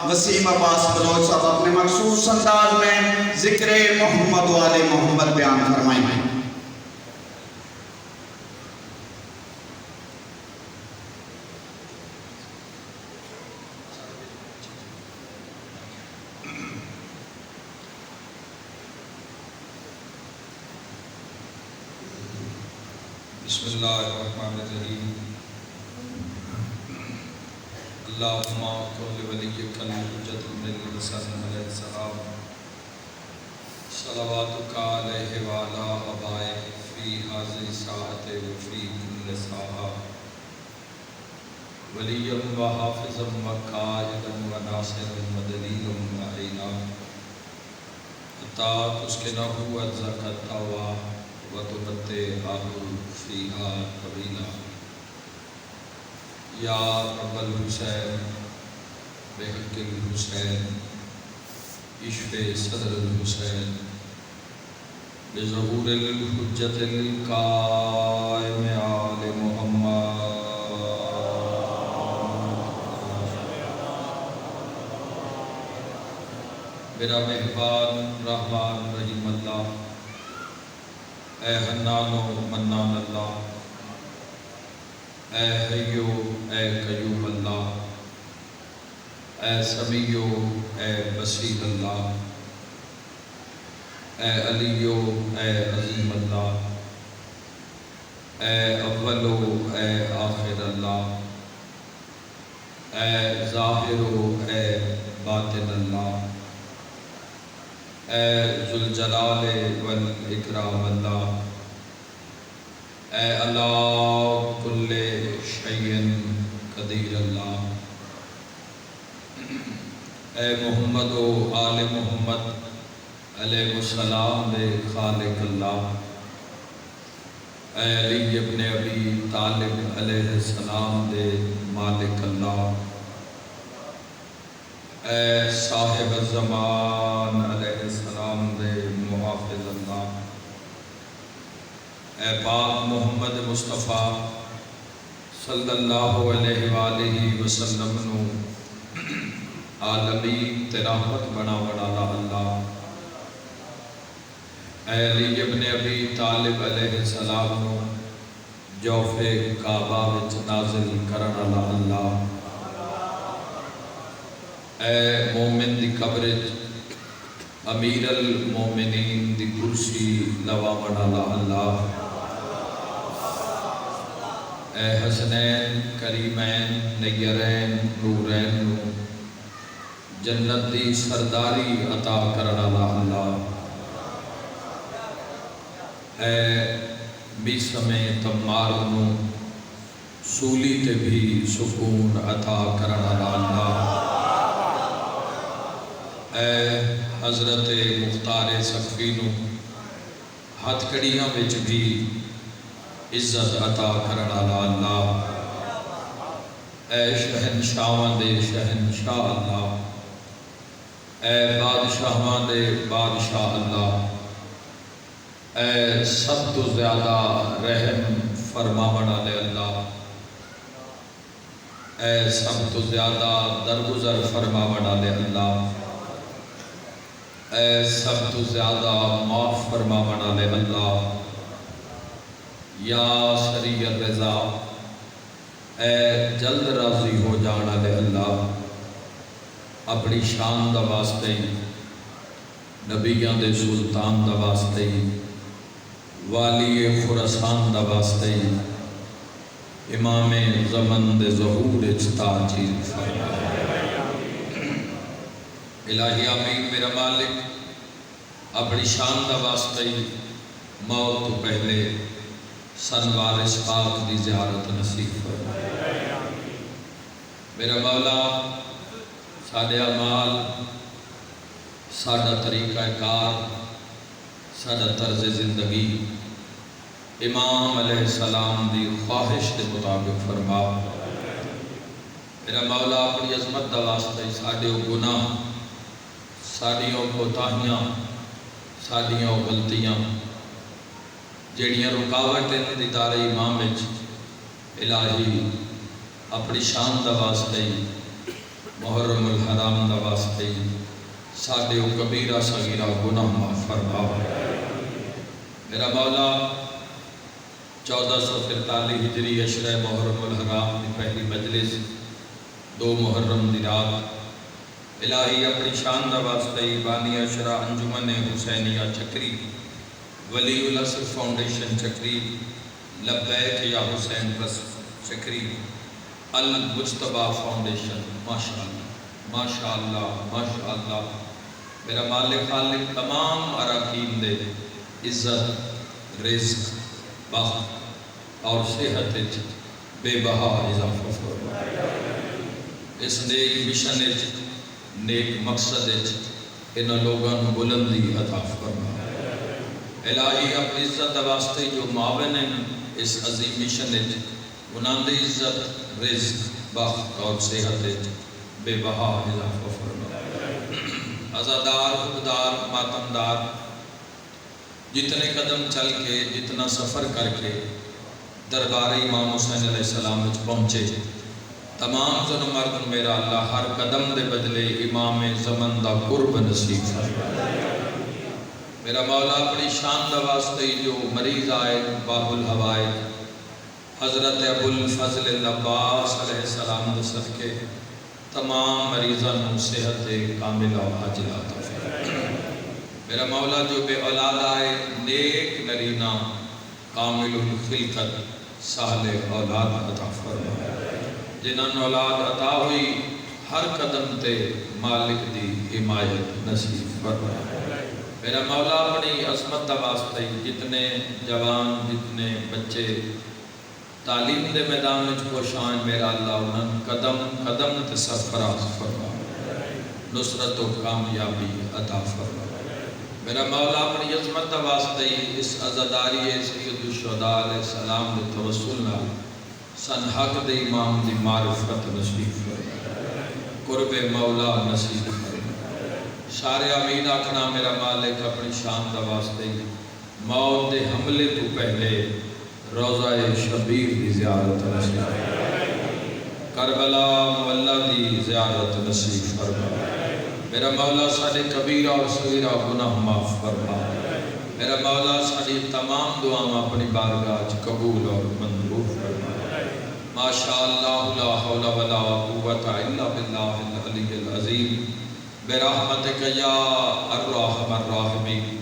وسیم عباس بلوچ صاحب اپنے مخصوص انداز میں ذکر محمد و آل محمد بیان فرمائیں گے۔ بسم اللہ الرحمن الرحیم اللہم کل ولیک الحجۃ بن الحسن علیہ السلام صلواتک علیہ وعلی آبائہ فی ہذہ الساعۃ وفی کل ساعۃ ولیا و حافظا و قائدا و ناصرا و دلیلا و عینا حتی تسکنہ ارضک الطوع وتمتعہ فیہا طویلا یا رب الحسین بحق الحسین اشف صدر الحسین بظہور الحجت القائم آل محمد میرا مہربان رحمان رحیم اللہ، اے حنان و منان اللہ، اے حیو اے قیوم اللہ، اے سمیع اے بصیر اللہ، اے علی اے عظیم اللہ، اے اول اے آخر اللہ، اے ظاہر اے باطن اللہ، اے ذوالجلال والاکرام اللہ، اے اللہ کل شیء قدیر اللہ، اے محمد و آل محمد علیہ السلام دے خالق اللہ، اے علی ابن ابی طالب علیہ السلام دے مالک اللہ، اے صاحب الزمان علیہ السلام دے محافظ اللہ، اے پاک محمد مصطفیٰ صلی اللہ علیہ وآلہ وسلم نو عالمی ترحمت بنا والا اللہ، اے علی ابن ابی طالب علیہ السلام نو جوف کعبہ وچ نازل کرن والا اللہ، اے مومن دی قبر امیر المومنین دی کرسی لواون والا اللہ، اے حسنین کریمین نیرین نورین نو جنت دی سرداری عطا کرن والا اللہ، اے بیسم تمار نو سولی تے بھی سکون عطا کرن والا اللہ، اے حضرت مختار سقفی نو ہتھ کڑیاں وچ بھی عزت عطا کرن والا اللہ، اے شہنشاہاں دے شہنشاہ اللہ، اے بادشاہاں دے بادشاہ اللہ، اے سب تو زیادہ رحم فرماون والے اللہ، اے سب تو زیادہ درگزر فرماون والے اللہ، اے سب تو زیادہ معاف فرماون والے اللہ، یا سریع الرضا، اے جلد راضی ہو جان والے اللہ، اپنی شان دا واسطے نبیاں دے سلطان دا واسطے والی خراسان دا واسطے امام زمن دے ظہور تاجیل فرما، الہی آمین میرا مالک اپنی شان دا واسطے موت تو پہلے سن وارث پاک دی زیارت نصیب فرما، میرا مولا ساڈے اعمال، ساڈا طریقہ کار، ساڈا طرز زندگی امام علیہ السلام دی خواہش کے مطابق فرما، میرا مولا اپنی عظمت دا واسطے ساڈے گناہ، ساڈیاں کوتاہیاں، ساڈیاں غلطیاں جڑیاں رکاوٹیں دیدار امام وچ الہی اپنی شان دا واسطے محرم الحرام دا واسطے ساڈے کبیرہ صغیرہ گناہ معاف فرما۔ میرا مولا 1443 ہجری عشرہ محرم الحرام دی پہلی مجلس 2 محرم دی رات الہی اپنی شان دا واسطے بانی عشرہ انجمن حسینیہ چکری ولی الاسر فاؤنڈیشن چکری لبیک یا حسین بس چکری المجتبہ فاؤنڈیشن ماشاءاللہ ماشاءاللہ میرا مالک خالق تمام اراکین دے عزت رزق بخت اور صحت بے بہا اضافہ فرما۔ اس نیک مشن نیک مقصد انہاں لوگاں نوں بلندی عطا فرما۔ الہی اپنی عزت واسطے جو معاون ہیں اس عظیم مشن انہاں دی عزت رزق بخت اور صحت بے بہا اضافہ فرما۔ عزادار خوددار ماتمدار جتنے قدم چل کے جتنا سفر کر کے دربار امام حسین علیہ السلام وچ پہنچے تمام زن مرد میرا اللہ ہر قدم دے بدلے امام زمن دا قرب نصیب فرما۔ میرا مولا اپنی شان دا واسطے جو مریض آئے باب الہوائے حضرت ابو الفضل العباس علیہ السلام دے صدقے تمام مریضاں نوں صحت کاملہ و عاجلہ عطا فرما۔ میرا مولا جو بے اولاد آئے نیک نرینہ کامل الخلقت صالح اولاد عطا فرما۔ جنہاں اولاد عطا ہوئی ہر قدم تے مالک دی حمایت نصیب فرما۔ میرا مولا اپنی عظمت دا واسطے جتنے جوان جتنے بچے تعلیم دے میدان وچ کوشاں میرا اللہ انہاں قدم قدم تے سرفراز فرما، نصرت و کامیابی عطا فرما۔ میرا مولا اپنی عظمت دا واسطے اس عزاداری سید الشہداء علیہ السلام دے توسل نال سن حق دے امام دی معرفت نصیب فرما، قرب مولا نصیب فرما۔ سارے آمین آکھنا میرا مالک اپنی شان دا واسطے موت دے حملے تو پہلے روضہ شبیر دی زیارت نصیب فرما، کربلا مولا دی زیارت نصیب فرما۔ میرا مولا سارے کبیرہ اور صغیرہ گناہ معاف فرما۔ میرا مولا ساری تمام دعاں اپنی بارگاہ قبول اور منظور فرما۔ ماشاءاللہ لا حول ولا قوت الا باللہ العلی العظیم برحمتک یا ارحم الراحمین۔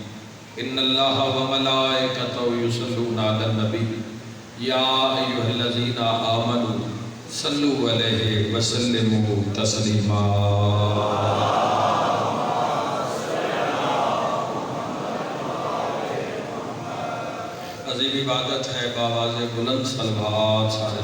ان اللہ و ملائکتہ یصلون علی النبی یا ایھا الذین آمنوا صلوا علیہ وسلموا تسلیما۔ عظیم عبادت ہے بآواز بلند صلوات سارے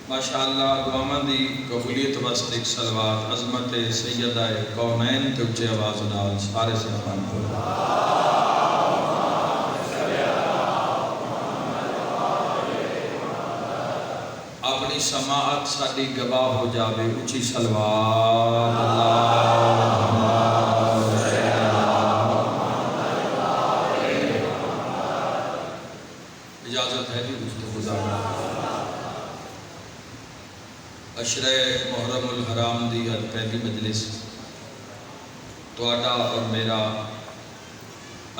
ماشاءاللہ دعاواں دی قبولیت واسطے ایک صلوات عظمت سیدہ کونین تے اچھے آواز نال سارے سبحان اللہ۔ اپنی سماعت ساڈی گواہ ہو جاوے اچھی صلوات اللہم اجازت ہے جی گفتگو دار عشرہ محرم الحرام دی پہلی مجلس تواڈا اور میرا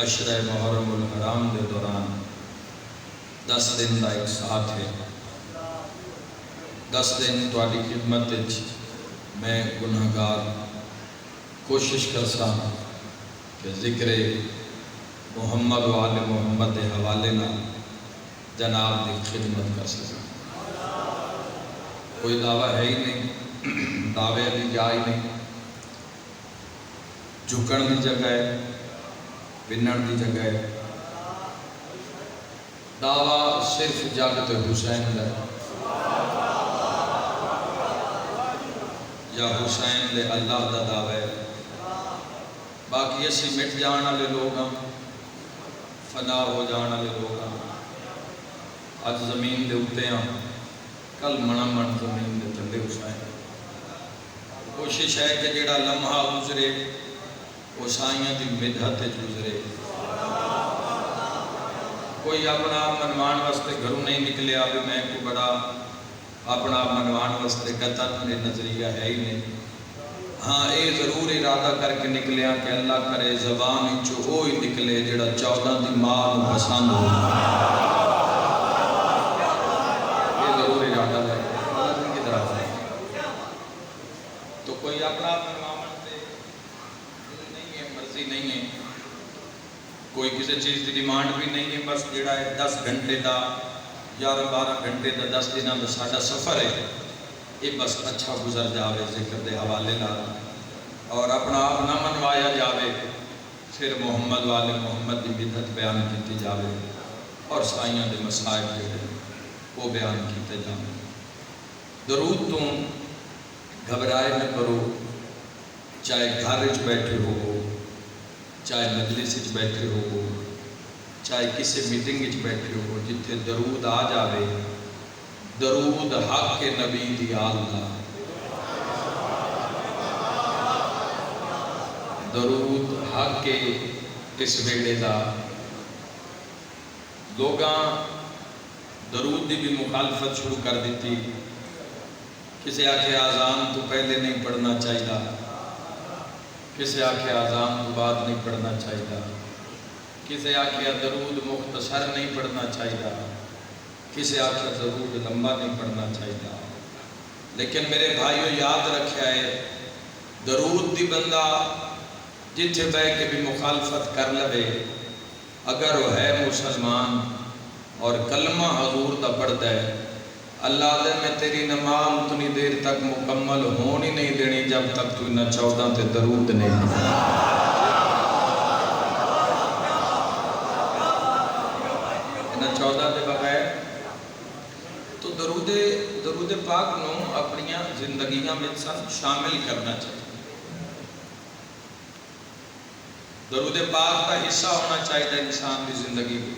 عشرہ محرم الحرام دے دوران 10 دن دا ایک ساتھ ہے۔ 10 دن تواڈی خدمت وچ میں گناہگار کوشش کرساں کہ ذکر محمد و آل محمد دے حوالے نال جناب دی خدمت کر سکاں۔ کوئی دعویٰ ہے ہی نہیں، دعوے دی جا ہی نہیں، جھکن دی جگہ ہے، بنن دی جگہ ہے۔ دعویٰ صرف جاگت حسین دا یا حسین دے اللہ دا دعویٰ ہے۔ باقی اسی مٹ جان والے لوگ ہاں، فنا ہو جان والے لوگ ہاں، اج زمین دے اتے ہاں، کل من زمین دے تھلے حسین۔ کوشش ہے کہ جڑا لمحہ گزرے وہ سائیاں دی مدحت گزرے، کوئی اپنا آپ منوان واسطے گھروں نہیں نکلیا بھی میں کوئی بڑا اپنا آپ منوان واسطے قطعاً میرے نظریہ ہے ہی نہیں. ہاں یہ ضرور ارادہ کر کے نکلیا کہ اللہ کرے زبان چو وہی نکلے جڑا 14 دی ماں نو پسند ہو. یہ ضرور ارادہ ہے کی طرف ہے. تو کوئی اپنا آپ منوان سے نہیں ہے، مرضی نہیں ہے، کوئی کسی چیز کی ڈیمانڈ بھی نہیں ہے. بس جڑا ہے 10 گھنٹے دا 11-12 گھنٹے دا 10 دنوں دا ساڈا سفر ہے، یہ بس اچھا گزر جاوے ذکر دے حوالے نال اور اپنا آپ نہ منوایا جاوے. پھر محمد والے محمد دی بدعت بیان کیتی جاوے اور سائیاں دے مسائل جڑے وہ بیان کیتے جاوے. درود تو گھبرائے نہ کرو، چاہے گھر وچ بیٹھے ہو، چاہے مجلس وچ بیٹھے ہو، چاہے کسی میٹنگ وچ بیٹھے ہو، جتھے درود آ جاوے. درود حق نبی دی آل دا، درود حق اس ویڑے دا. لوگاں درود دی بھی مخالفت شروع کر دیتی. کسی آکھے آزان تو پہلے نہیں پڑھنا چاہیے، کسی آکھے آزان تو بعد نہیں پڑھنا چاہیے، کسی آکھے درود مختصر نہیں پڑھنا چاہیے، کسی آکھے درود لمبا نہیں پڑھنا چاہیے. لیکن میرے بھائیو یاد رکھیا ہے، درود دی بندہ جتھے بہ کے بھی مخالفت کر لے، اگر وہ ہے مسلمان اور کلمہ حضور دا پڑھتا ہے، اللہ دے میں تیری نماز اتنی دیر تک مکمل ہونی نہیں دینی جب تک تو انہاں 14 تے درود نہیں پڑھتا. انہاں 14 دے بغیر تو درود پاک نو اپنی زندگیاں میں شامل کرنا چاہیے. درود پاک کا حصہ ہونا چاہیے انسان کی زندگی میں.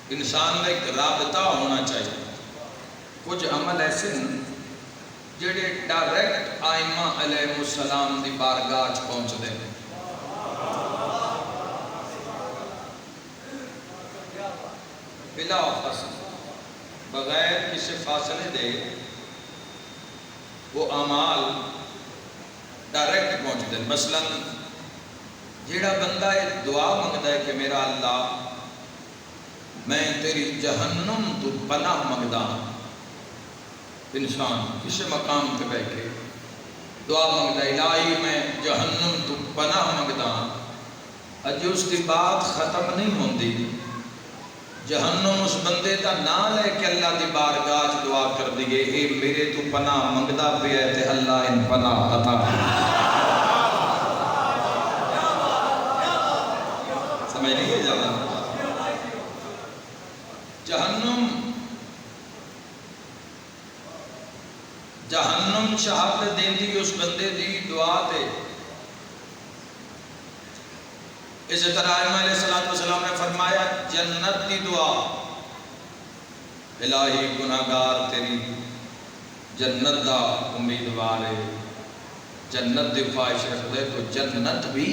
انسان کا ایک رابطہ ہونا چاہیے. کچھ عمل ایسے ہیں جڑے ڈائریکٹ آئمہ علیہ السلام دی بارگاہ پہنچتے ہیں. بلا فاصلہ، بغیر کسی فاصلے دے وہ اعمال ڈائریکٹ پہنچتے ہیں. مثلا جیڑا بندہ ایک دعا منگتا ہے کہ میرا اللہ میں تیری جہنم تو پناہ منگدا ہوں. انسان کسی مقام پہ بیٹھ کے دعا منگتا ہے الہی میں جہنم تو پناہ منگدا ہوں. اج اس کی بات ختم نہیں ہوندی، جہنم اس بندے کا نام لے کے اللہ دی بارگاہ دعا کر دیئے اے میرے تو پناہ منگدا پہ ہے تے اللہ ان پناہ عطا. سمجھ نہیں ہے جانا. جہنم شہادت دیندی اس بندے دی دعا تے. اسی طرح آئمہ علیہ السلام نے فرمایا جنت دی دعا، الہی گناہگار تیری جنت دا امیدوار ہے، جنت دی خواہش رکھتے تو جنت بھی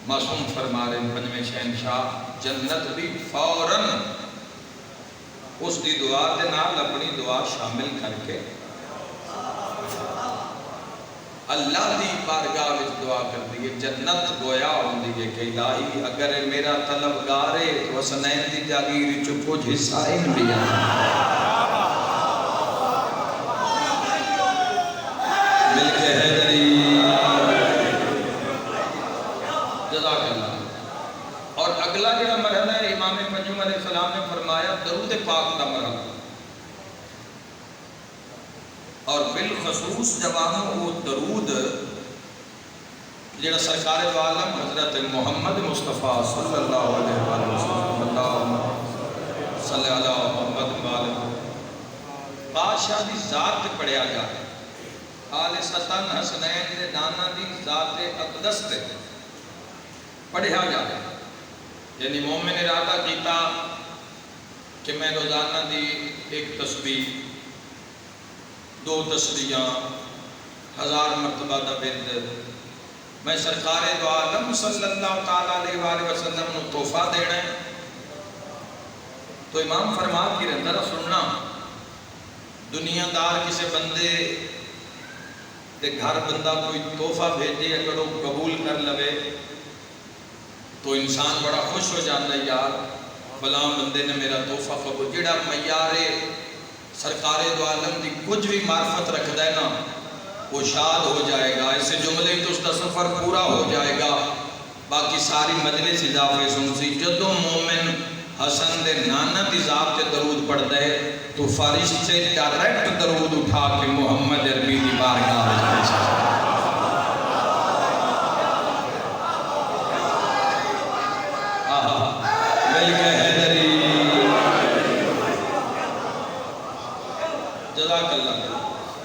معصوم فرما رہے ہیں پنجویں شہنشاہ، جنت بھی فوراً اس دی دعا دے نال اپنی دعا شامل کر کے اللہ دی بارگاہ وچ دعا کر دیئے. جنت گویا ہوندی ہے کہ الہی اگر میرا طلبگار ہے تو حسنین دی جاگیر چ کچھ حصہ ان بھی مل کے حیدری جزاک اللہ. اور اگلا جڑا مرحلہ ہے امام پنجم علیہ السلام نے فرمایا درود پاک کا مرحلہ، اور بالخصوص جوانوں وہ درود جڑا سرکار دو عالم حضرت محمد مصطفیٰ صلی اللہ علیہ وسلم اللہ صلی اللہ محمد وآلہ بادشاہ دی ذات پڑھیا جائے، آل ستن حسنین دے نانا دی ذات اقدس تے پڑھیا جائے. یعنی مومن ارادہ کیتا کہ میں روزانہ دی ایک تسبیح، 2 تسبیحاں، 1000 مرتبہ دا ورد، میں سرکار دو عالم صلی اللہ تعالیٰ علیہ وآلہ وسلم نو تحفہ دینا ہے. تو امام فرما کی رہتا سننا دنیا دار کسی بندے دے گھر بندہ کوئی تحفہ بھیجے اگر وہ قبول کر لوے تو انسان بڑا خوش ہو جاتا ہے، یار فلاں بندے نے میرا تحفہ قبول. جڑا معیار سرکار دو عالم دی کچھ بھی معرفت رکھتا ہے نا وہ شاد ہو جائے گا. اسے جملے تو اس کا سفر پورا ہو جائے گا. باقی ساری مجلس اضافے سنسی جدو مومن حسن دے نانا دی ذات تے درود پڑھتا ہے تو فرشتے ڈائریکٹ درود اٹھا کے محمد عربی دی بارگاہ میں جائے. مل کے حیدری جزاک اللہ.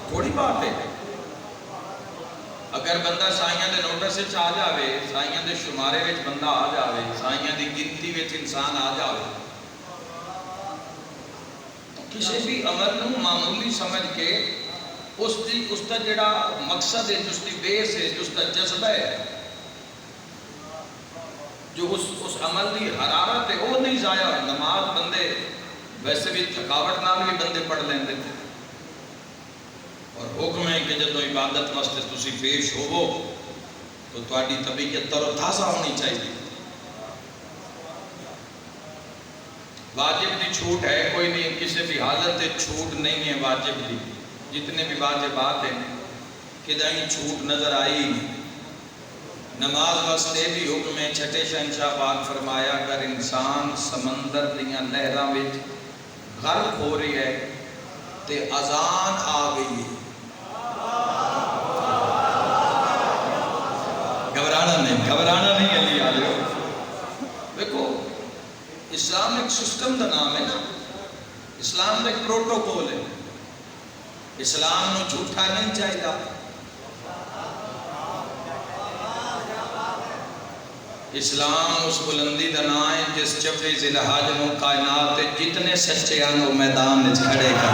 تھوڑی بات ہے اگر بندہ سائیاں دے نوٹس سے آ جاوے، سائیاں دے شمارے وچ بندہ آ جاوے، سائیاں دی گنتی وچ انسان آ جاوے، کسی بھی عمل نو معمولی سمجھ کے اس کا جڑا مقصد ہے، جس کی بیس ہے، جس کا جذبہ ہے، جو اس عمل کی حرارت ہے وہ نہیں ضائع. نماز بندے ویسے بھی تھکاوٹ نال بھی بندے پڑھ لیندے تھے اور حکم ہے کہ جدو عبادت واسطے تسی پیش ہوو تو تہاڈی طبیعت تر و تازہ ہونی چاہیے. واجب دی چھوٹ ہے کوئی نہیں، کسی بھی حالت سے چھوٹ نہیں ہے واجب دی. جتنے بھی واجبات ہیں کدائیں چھوٹ نظر آئی. نماز واسطے بھی حکم ہے. چھٹے شہنشاہ پاک فرمایا اگر انسان سمندر دیاں لہراں وچ غرق ہو رہی ہے تے اذان آ گئی ہے، گھبرانا نہیں علی آلیو. دیکھو اسلام ایک سسٹم دا نام ہے نا، اسلام دا ایک پروٹوکول ہے. اسلام نو جھوٹا نہیں چاہیے. اسلام اس بلندی دا نام ہے جس 24 ذی الحج نو کائنات جتنے سچے ہیں وہ میدان وچ کھڑے کر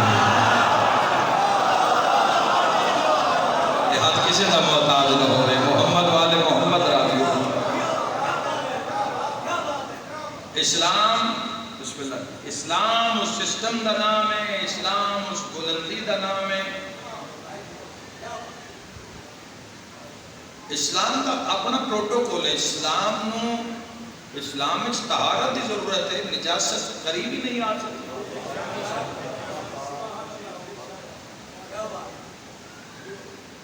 ہاتھ کسی دا محتاج نہ ہو رہے. محمد والے محمد راضی ہو. اسلام بسم اللہ، اسلام اس سسٹم دا نام ہے، اسلام اس بلندی دا نام ہے. اسلام کا اپنا پروٹوکول ہے. اسلام میں طہارت کی ضرورت ہے، نجاست قریب ہی نہیں آ سکتی.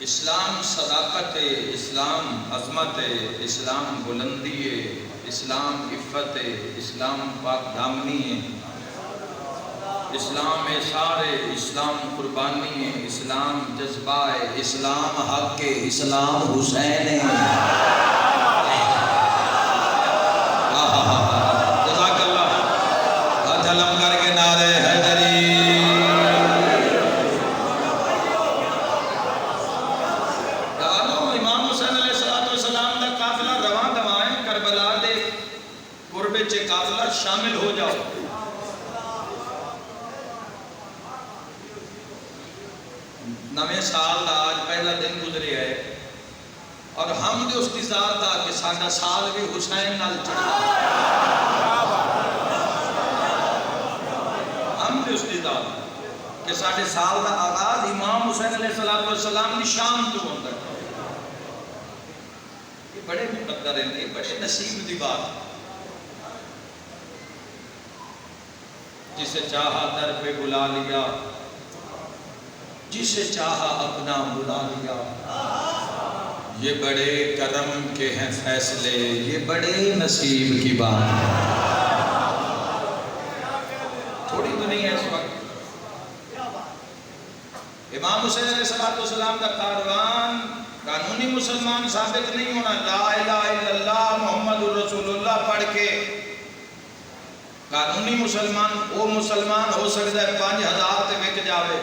اسلام صداقت ہے، اسلام عظمت ہے، اسلام بلندی ہے، اسلام عفت ہے، اسلام پاک دامنی ہے، اسلام احسار ہے، اسلام قربانی ہے، اسلام جذبہ ہے، اسلام حق ہے، اسلام حسین ہے. جزاک اللہ. ہاتھ علم کر کے نعرے حیدری. امام حسین علیہ السلام دا قافلہ رواں دواں ہے. کربلا دے قربے چے قافلہ شامل ہو جاؤ. نویں سال دا آج پہلا دن گزرے ہے اور ہم دے اس کی ذات دا کہ ساڈا سال بھی حسین نال چڑھا. ہم دے اس کی ذات کہ ساڈے سال دا آغاز امام حسین علیہ السلام دی شان تو ہوتا ہے. یہ بڑے مقدر ہیں، یہ بڑے نصیب دی بات. جسے چاہا در پہ بلا لیا، جسے چاہا اپنا بلا لیا. یہ بڑے کرم کے ہیں فیصلے، یہ بڑے نصیب کی بات ہے. تھوڑی تو نہیں ہے اس وقت. امام حسین علیہ السلام کا کاروان قانونی مسلمان ثابت نہیں ہونا. لا الہ الا اللہ محمد رسول اللہ پڑھ کے قانونی مسلمان وہ مسلمان ہو سکتا ہے 5000 تے وک جاوے.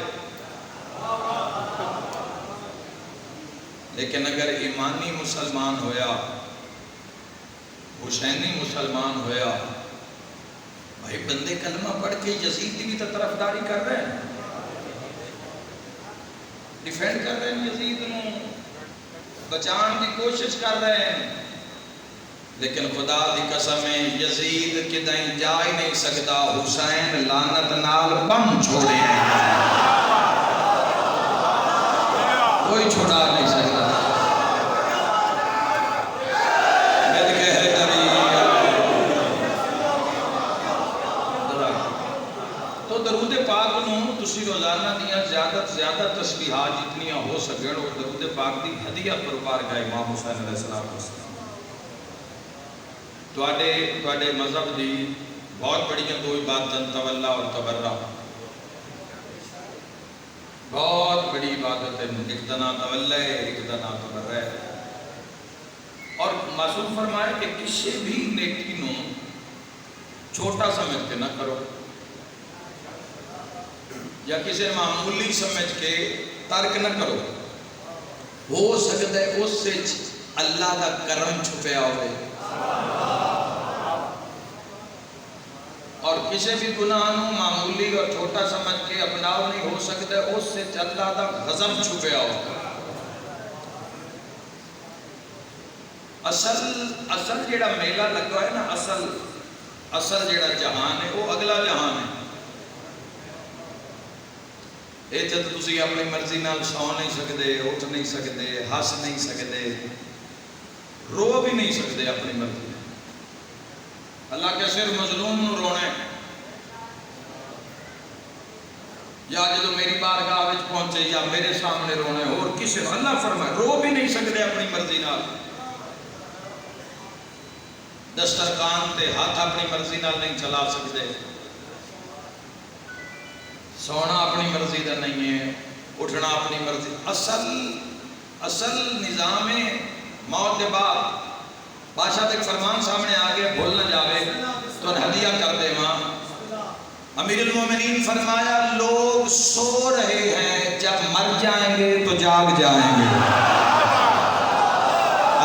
لیکن اگر ایمانی مسلمان ہویا، حسینی مسلمان ہویا، بھائی بندے کلمہ پڑھ کے یزید کی بھی تو طرفداری کر رہے ہیں، ڈیفینڈ کر رہے ہیں یزید نو. بچان کی کوشش کر رہے ہیں، لیکن خدا دی قسم ہے یزید کدیں جا ہی نہیں سکتا، حسین لعنت نال بم چھوڑے ہیں، کوئی چھوڑا نہیں سکتا۔ تو درود پاک نو تسی روزانہ دیاں زیادہ زیادہ تسبیحات جتنیاں ہو سکن اور درود پاک دی ہدیہ پر بارگاہ امام حسین علیہ السلام تواڈے مذہب دی بہت بڑیاں دو عبادتاں تولا اور تبرہ، بہت بڑی عبادت ہے، ایک دا نام تولا ہے، ایک دا نام تبرہ ہے۔ اور معصوم فرمایا کہ کسی بھی نیکی نو چھوٹا سمجھ کے نہ کرو یا کسی معمولی سمجھ کے ترک نہ کرو، ہو سکتا ہے اس سے اللہ دا کرم چھپیا ہوئے، اور کسی بھی گناہ نو معمولی اور چھوٹا سمجھ کے اپناؤ نہیں، ہو سکتا ہے اس سے اللہ دا غضب چھپیا ہوئے۔ اصل جیڑا میلہ لگا ہے نا، اصل جیڑا جہان ہے وہ اگلا جہان ہے۔ یہ جب تسی اپنی مرضی نال سو نہیں سکتے، اٹھ نہیں سکتے، ہس نہیں سکتے، رو بھی نہیں سکتے اپنی مرضی۔ اللہ کے صرف مظلوم نو رونا ہے، یا جدو میری بارگاہ وچ پہنچے یا میرے سامنے رونا ہے، اور کسی اللہ فرمائے رو بھی نہیں سکتے اپنی مرضی نال۔ دسترخوان تے ہاتھ اپنی مرضی نال نہیں چلا سکتے، سونا اپنی مرضی دا نہیں ہے، اٹھنا اپنی مرضی۔ اصل نظام موت کے بعد بادشاہ تک فرمان سامنے آگے بھول نہ جاوے تو ہدیہ کر دے ماں۔ امیر المومنین فرمایا لوگ سو رہے ہیں، جب مر جائیں گے تو جاگ جائیں گے۔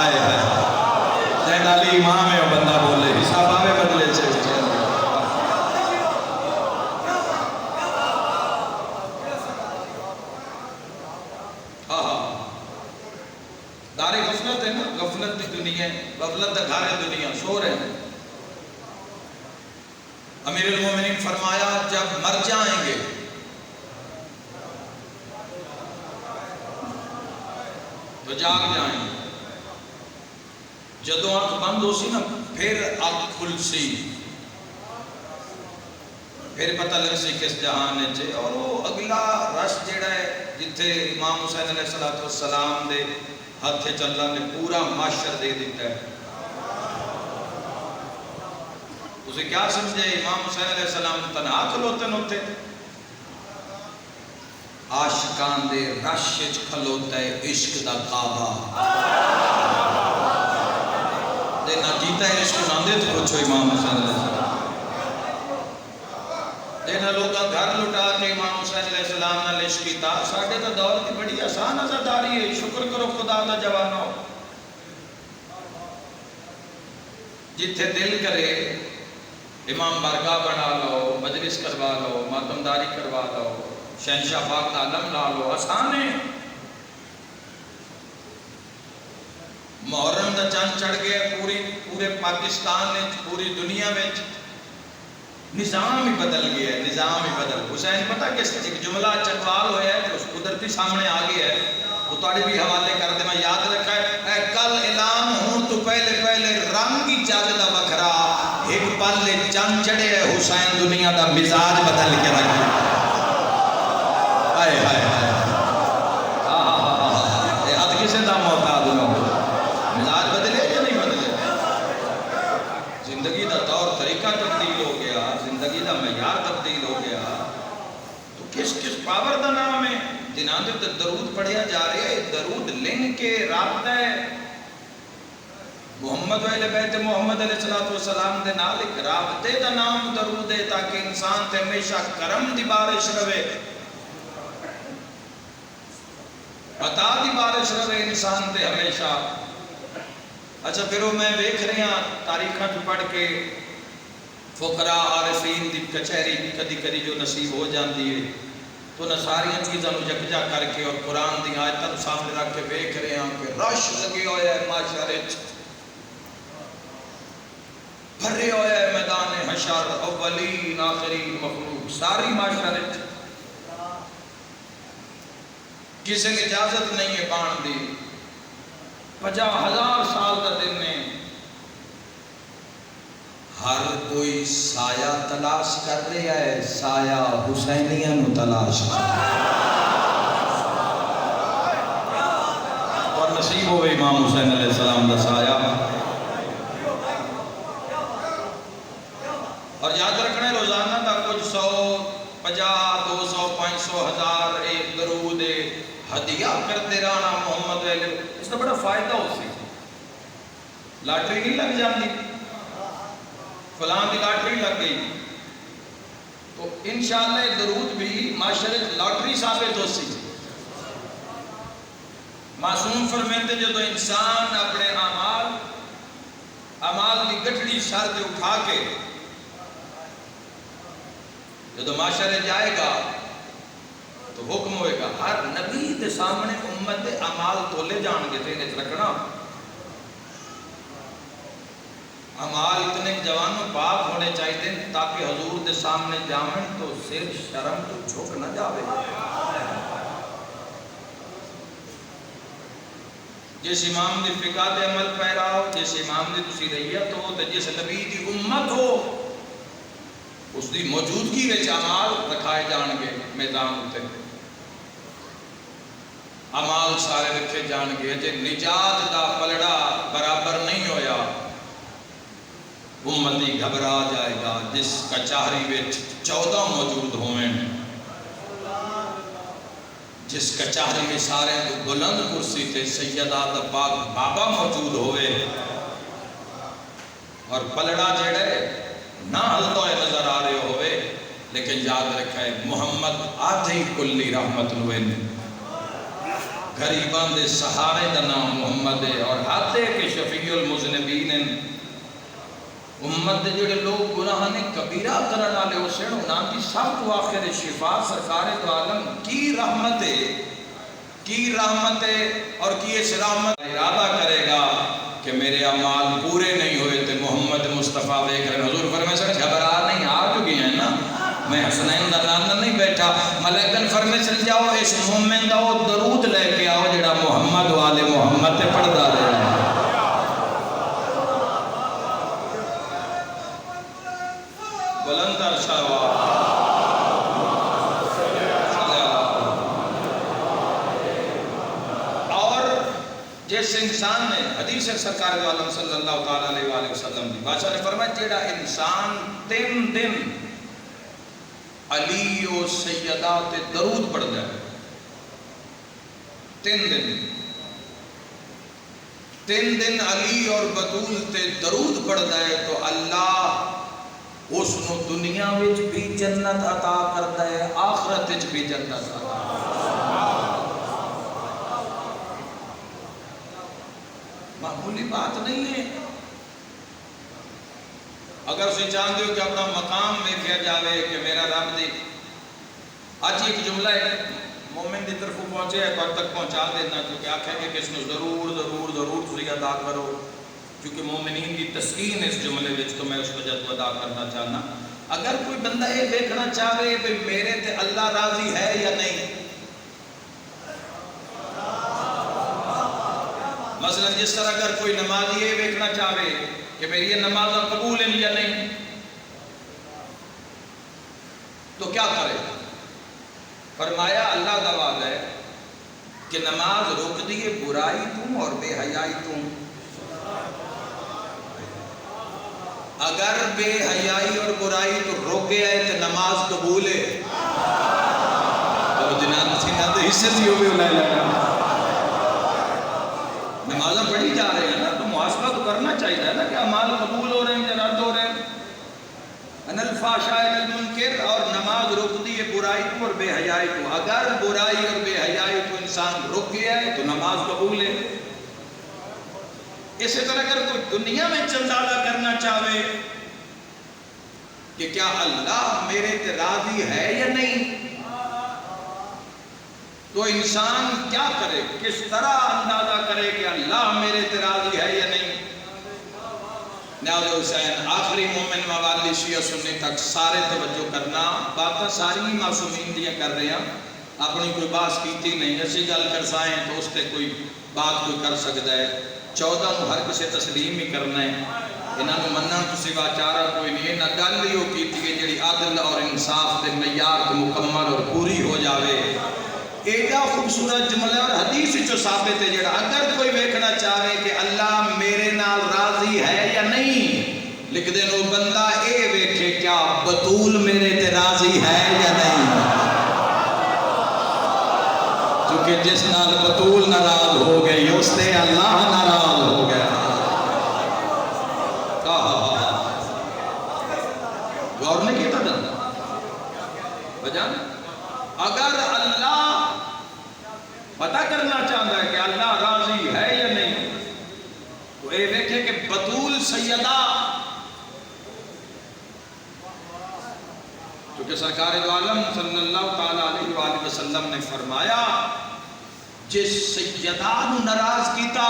آئے آئے زین علی امام ہے، بندہ بولے حساب آوے بدلے سے دارے غفلت ہے نا، غفلت دی دنیا ہے، غفلت دا گھر ہے دنیا، سو رہے ہیں۔ امیر المومنین فرمایا جب مر جائیں گے تو جاگ جائیں گے، جدو آنکھ بند ہو سی نا پھر آنکھ کھل سی، پھر پتہ لگ سی کس جہان ہے، اور وہ اگلا رش جیڑا ہے جتھے امام حسین علیہ السلام دے ہاتھ اللہ نے پورا معاشر دے دیتا ہے۔ اسے کیا سمجھے امام حسین علیہ السلام تنہا کھلوتے نوتے، عاشقان دے رش کھلوتا ہے عشق دا کعبہ دے نہ جیتا ہے عشق ناندے تو پوچھو امام حسین علیہ السلام دے نہ لوگا گھر لٹا کے امام حسین علیہ السلام نے عشق کیتا۔ ساڑھے تا دور کی بڑی آسان عزاداری ہے، شکر کرو خدا دا جوانو، جتھے دل کرے امام بارگاہ بنا لو، مجلس کروا لو، ماتمداری کروا لو، شہنشاہ پاک دا علم لا لو، آسان ہے۔ محرم دا چاند چڑھ گیا پورے پاکستان میں، پوری دنیا میں، نظام ہی بدل گیا ہے، نظام ہی بدل۔ حسین پتہ کس ایک جملہ چکوال ہویا ہے اس قدرتی سامنے آگیا ہے، وہ تاڑی بھی حوالے کر دے، میں یاد رکھا ہے اے کل اعلان ہوں تو پہلے رنگ ہی جاگ دا بکھرا، ایک پلے چند چڑھے ہے حسین دنیا دا مزاج بدل کے رکھا۔ آئے آئے آئے اے حد کسے دا محتاج نہ ہو، مزاج بدلے یا نہیں بدلے؟ زندگی دا طور طریقہ تبدیل ہو گیا، زندگی دا معیار تبدیل ہو گیا، تو کس پاور دا نام ہے جنہاں دے درود پڑھیا جا رہے ہیں۔ درود لنگ کے رابطہ ہے محمد و اہل بیت محمد علیہ السلام دے نال، ایک رابطے دا نام درود ہے تاکہ انسان تے ہمیشہ کرم دی بارش رہے، عطا دی بارش رہے انسان تے ہمیشہ۔ اچھا پھر وہ میں دیکھ رہے ہیں تاریخاں جو پڑھ کے فقراء عارفین دی کچہری کدی کدی جو نصیب ہو جاندی ہے، تو نساریاں چیزاں یکجا کر کے اور قرآن دی آیتاں سامنے رکھ کے ویکھ رہے ہیں کہ رش لگے ہوئے ہے معاشرے وچ، بھرے ہوئے ہے میدان حشر، اولین آخرین مخلوق ساری معاشرے وچ، کسی نے اجازت نہیں ہے بان دی، 50,000 سال کا دن نے، ہر کوئی سایہ تلاش کر رہا ہے، سایہ حسینیہ نو تلاش کر رہا ہے، اور نصیب ہوئے امام حسین علیہ السلام دا سایہ۔ اور یاد رکھنا روزانہ دا کچھ 100 50 200 500 1000 ایک درود ہدیہ کرتے رہنا محمد علیہ، اس کا بڑا فائدہ ہو سی، لاٹری نہیں لگ جاتی، فلان دی لاٹری لگ گئی تو انشاءاللہ درود بھی معاشرے لاٹری ثابت ہو سی۔ معصوم فرمیندے جو تو انسان اپنے اعمال دی گٹھڑی سر تے اٹھا کے جو معاشرے جائے گا تو حکم ہوئے گا ہر نبی دے سامنے امت دے اعمال تولے جان گے، تے انہیں رکھنا اعمال اتنے جوانوں پاک ہونے چاہیے تاکہ حضور دے سامنے جامن تو سر شرم تو جھک نہ جاوے۔ جس امام دی فقہ دے عمل پیرا ہو، جس امام دی تسی ریت ہو، جس نبی دی امت ہو، اس دی موجودگی وچ اعمال رکھائے جان گے، میدان ہوتے اعمال سارے رکھے جان گے، جے نجات دا پلڑا برابر نہیں ہویا امتی گھبرا جائے گا۔ جس کچہری وچ 14 موجود ہوئیں، جس کچہری میں سارے تو بلند کرسی تے سیدہ دا پاک بابا موجود ہوئے اور پلڑا جڑے نہ ہلتا ہے نظر آ رہے ہوئے، لیکن یاد رکھے محمد آدھی کلی رحمت ہوئے، غریبان دے سہارے دا نام محمد ہے، اور آتے کہ شفیع المذنبین امت دے جڑے لوگ گناہ نے کبیرہ کرن والے اسے انہاں دی سب تو آخر شفا سرکار دو عالم کی رحمت ہے اور کی اس رحمت ارادہ کرے گا کہ میرے اعمال پورے نہیں ہوئے تے محمد مصطفیٰ دیکھ رہے حضور فرمائے سے گھبرا نہیں، آ چکی ہیں نا، میں حسنین دا نام نہیں بیٹھا، ملائکہ فرمائے چل جاؤ اس مومن دا وہ درود لے کے آؤ جڑا محمد والے محمد تے پڑھدا رہے ہیں۔ بلند عرشہ اور جس انسان نے حدیث سرکار دو عالم صلی اللہ تعالیٰ علیہ وآلہ وسلم دی بادشاہ نے فرمایا جیڑا انسان 3 دن علی و سیدہ تے درود پڑھ جائے، 3 دن علی اور بطول تے درود پڑھ جائے تو اللہ اس نو دنیا وچ بھی جنت عطا کرتا ہے، آخرت وچ بھی جنت عطا کرتا ہے۔ معمولی بات نہیں ہے۔ اگر اسے چاہتے ہو کہ اپنا مقام دیکھا جاوے کہ میرا رب دی آج ایک جملہ ہے مومن دی طرف پہنچے ہے پر تک پہنچا دینا، کیونکہ آکھیں کہ کس نے ضرور تسی ادا کرو، کیونکہ مومنین کی تسکین اس جملے وچ تو میں اس وجہ کو ادا کرنا چاہنا۔ اگر کوئی بندہ یہ دیکھنا چاہے کہ میرے تے اللہ راضی ہے یا نہیں، مثلا جس طرح اگر کوئی نمازی یہ دیکھنا چاہے کہ میری یہ نماز قبول ہے یا نہیں تو کیا کرے؟ فرمایا اللہ کا وعدہ ہے کہ نماز روک دیے برائی تم اور بے حیائی تم۔ اگر بے حیائی اور برائی تو روکے آئے تو نماز قبول ہے، تو جنات تھی نہ تو حصے تھی ہوئے اللہ لگا نمازیں پڑھی جا رہے ہیں نا، تو محاسبہ تو کرنا چاہیے نا کہ اعمال قبول ہو رہے ہیں یا رد ہو رہے ہیں۔ ان الفحشاء والمنکر، اور نماز روک دی ہے برائی کو اور بے حیائی کو۔ اگر برائی اور بے حیائی کو انسان رک گیا ہے تو نماز قبول ہے۔ اسی طرح اگر کوئی دنیا میں چندالہ کرنا چاہے کہ کیا اللہ میرے تے راضی ہے یا نہیں، تو انسان کیا کرے، کس طرح اندازہ کرے کہ اللہ میرے تے راضی ہے یا نہیں؟ نیاز حسین آخری مومن موالی شیعہ سنی تک سارے توجہ کرنا، باتاں ساری ہی معصومین دیا کر رہے ہیں، اپنی کوئی باس کیتی نہیں، اسی گل کر سائیں تو اس تے کوئی بات کوئی کر سکتا ہے۔ 14 نو ہر کسے تسلیم ہی کرنا ہے، انہاں نو منن تو سوا چارہ کوئی نہیں، نہ گل ہی ہو کیتی کہ جڑی عدل اور انصاف دے معیار تے مکمل اور پوری ہو جاوے۔ ایڈا خوبصورت جملہ اور حدیث جو ثابت ہے جڑا اگر کوئی ویکھنا چاہے کہ اللہ میرے نال راضی ہے یا نہیں، لکھ دے نو بندہ اے ویکھے کیا بطول میرے تے راضی ہے یا نہیں، کیونکہ جس نال بطول ناراض ہو گئی اس سے اللہ ناراض ہو گیا۔ غور نہیں کیتا جاتا بجان، اگر اللہ پتا کرنا چاہتا ہے کہ اللہ راضی ہے یا نہیں تو یہ دیکھے کہ بطول سیدہ، کیونکہ سرکار دو عالم صلی اللہ تعالیٰ علیہ وآلہ وسلم نے فرمایا جس سیدہ نو ناراض کیتا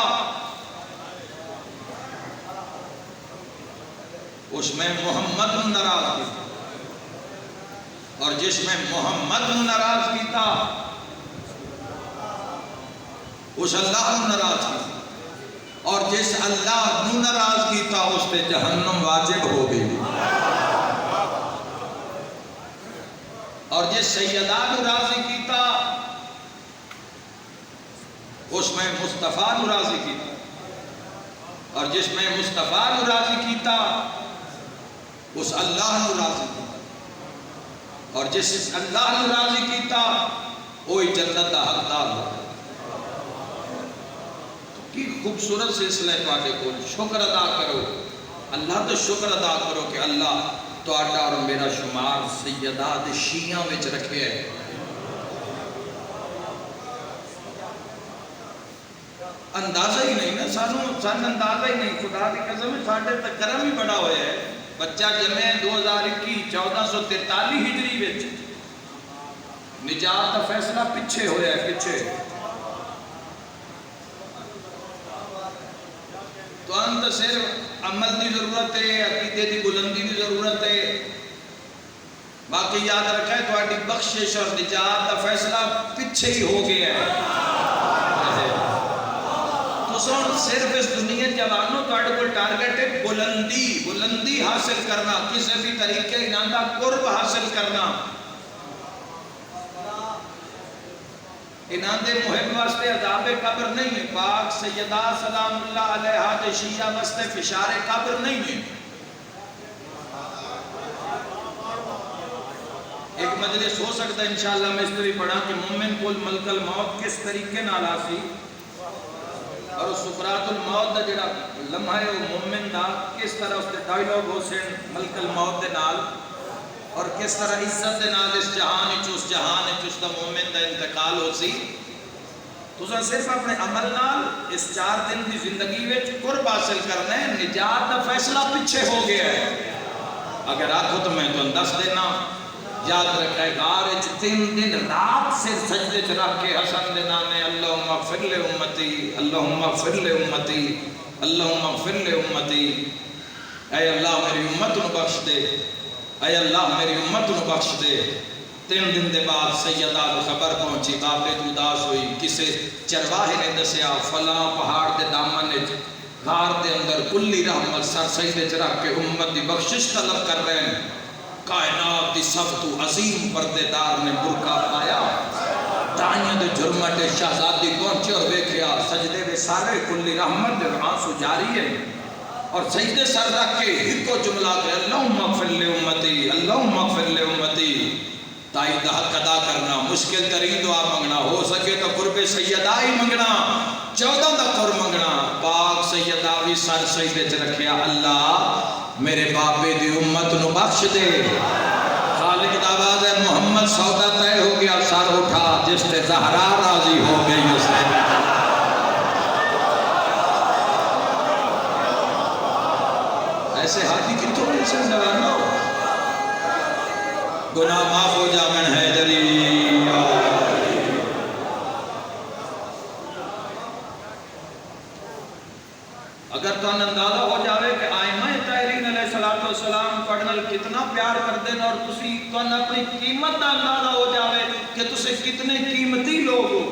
اس میں محمد نو ناراض کیتا، اور جس میں محمد نو ناراض کیتا اس اللہ نو ناراض کیتا، اور جس اللہ نو ناراض کیتا اس پہ جہنم واجب ہو گئی، اور جس سیدہ نو راضی کیتا اس میں مصطفیٰ نو راضی کیتا، اور جس میں مصطفیٰ نو راضی کیتا اس اللہ نو راضی کیتا، اور جس اللہ نو راضی کیتا وہی جنت دا حقدار ہو۔ کی خوبصورت سلسلہ ہے تواڈے کول، شکر ادا کرو، اللہ تو شکر ادا کرو کہ اللہ تواڈا اور میرا شمار سیدات شیعہ وچ رکھے ہے۔ اندازہ ہی نہیں نا، سان اندازہ ہی نہیں، خدا دی قسم ہے ساڈے تے کرم ہی بڑا ہویا ہے۔ بچہ جمعہ 2021 1443 ہجری وچ، نجات دا فیصلہ پیچھے ہویا ہے، پیچھے تو انت صرف عمل دی ضرورت ہے، عقیدے دی بلندی دی ضرورت ہے، باقی یاد رکھے تواڈی بخشش اور نجات دا فیصلہ پیچھے ہی ہو گیا ہے۔ صرف اس دنیا جوانوں تواڈے کول ٹارگٹ ہے بلندی حاصل کرنا، کسی بھی طریقے انہاں دا قرب حاصل کرنا، انہاں دے محب واسطے عذاب قبر نہیں ہے، پاک سیدہ سلام اللہ علیہا دے شیعہ واسطے فشار قبر نہیں ہے۔ ایک مجلس ہو سکتا ہے انشاءاللہ میں اس طرح پڑھا کہ مومن کول ملک الموت کس طریقے نال آسی، اور سکرات الموت دا جڑا لمحہ ہے وہ مومن دا کس طرح اس دے ڈائیلاگ ہو سن ملک الموت دے نال، اور کس طرح عزت دے نال اس جہان اس دا مومن دا انتقال ہو سی۔ تو صرف اپنے عمل نال اس 4 دن دی زندگی وچ قرب حاصل کرنا ہے، نجات دا فیصلہ پیچھے ہو گیا ہے۔ اگر آکھو تو میں تو دس دینا، یاد رکھے غار وچ 3 دن رات سے سجدے چ رکھ کے حسن دے نامے اللہم اغفر لے امتی، اللہم اغفر لے امتی، اللہم اغفر لے امتی، اے اللہ میری امت نو بخش دے، اے اللہ میری امت نو بخش دے۔ 3 دن دے بعد سیدہ کو خبر پہنچی، باپے تو اداس ہوئی، کسے چرواہے نے دسیا فلاں پہاڑ دے دامن وچ غار دے اندر کلی رحمت سر سجدے چ رکھ کے امت دی بخشش طلب کر رہے ہیں۔ کائنات دی سب تو عظیم پردیدار نے برقع پایا، دائیاں دے جرمٹ شہزادی پہنچے اور دیکھیا سجدے دے سارے کلی رحمت دے آنسو جاری ہے، اور سجدے سر رکھ کے ہکو جملہ کہ اللہم اغفر لے امتی، اللہم اغفر لے امتی۔ تائید حق ادا کرنا، مشکل ترین دعا منگنا، ہو سکے تو قرب سیدہ ہی منگنا، 14 دا قرب منگنا۔ پاک سیدہ بھی سر سجدے چ رکھیا، اللہ میرے باپے دی امت نو بخش دے۔ خالق دا آواز ہے محمد سودا طے ہو گیا، سر اٹھا، جس تے زہرا راضی ہو گئی اس نے۔ ایسے حاجی کتوں میں سے نوانو گناہ معاف ہو جا من حیدری، اتنا پیار کرتے ہیں اور تسی کون اپنی قیمت کا اندازہ ہو جاوے کہ تسی کتنے قیمتی لوگ ہو.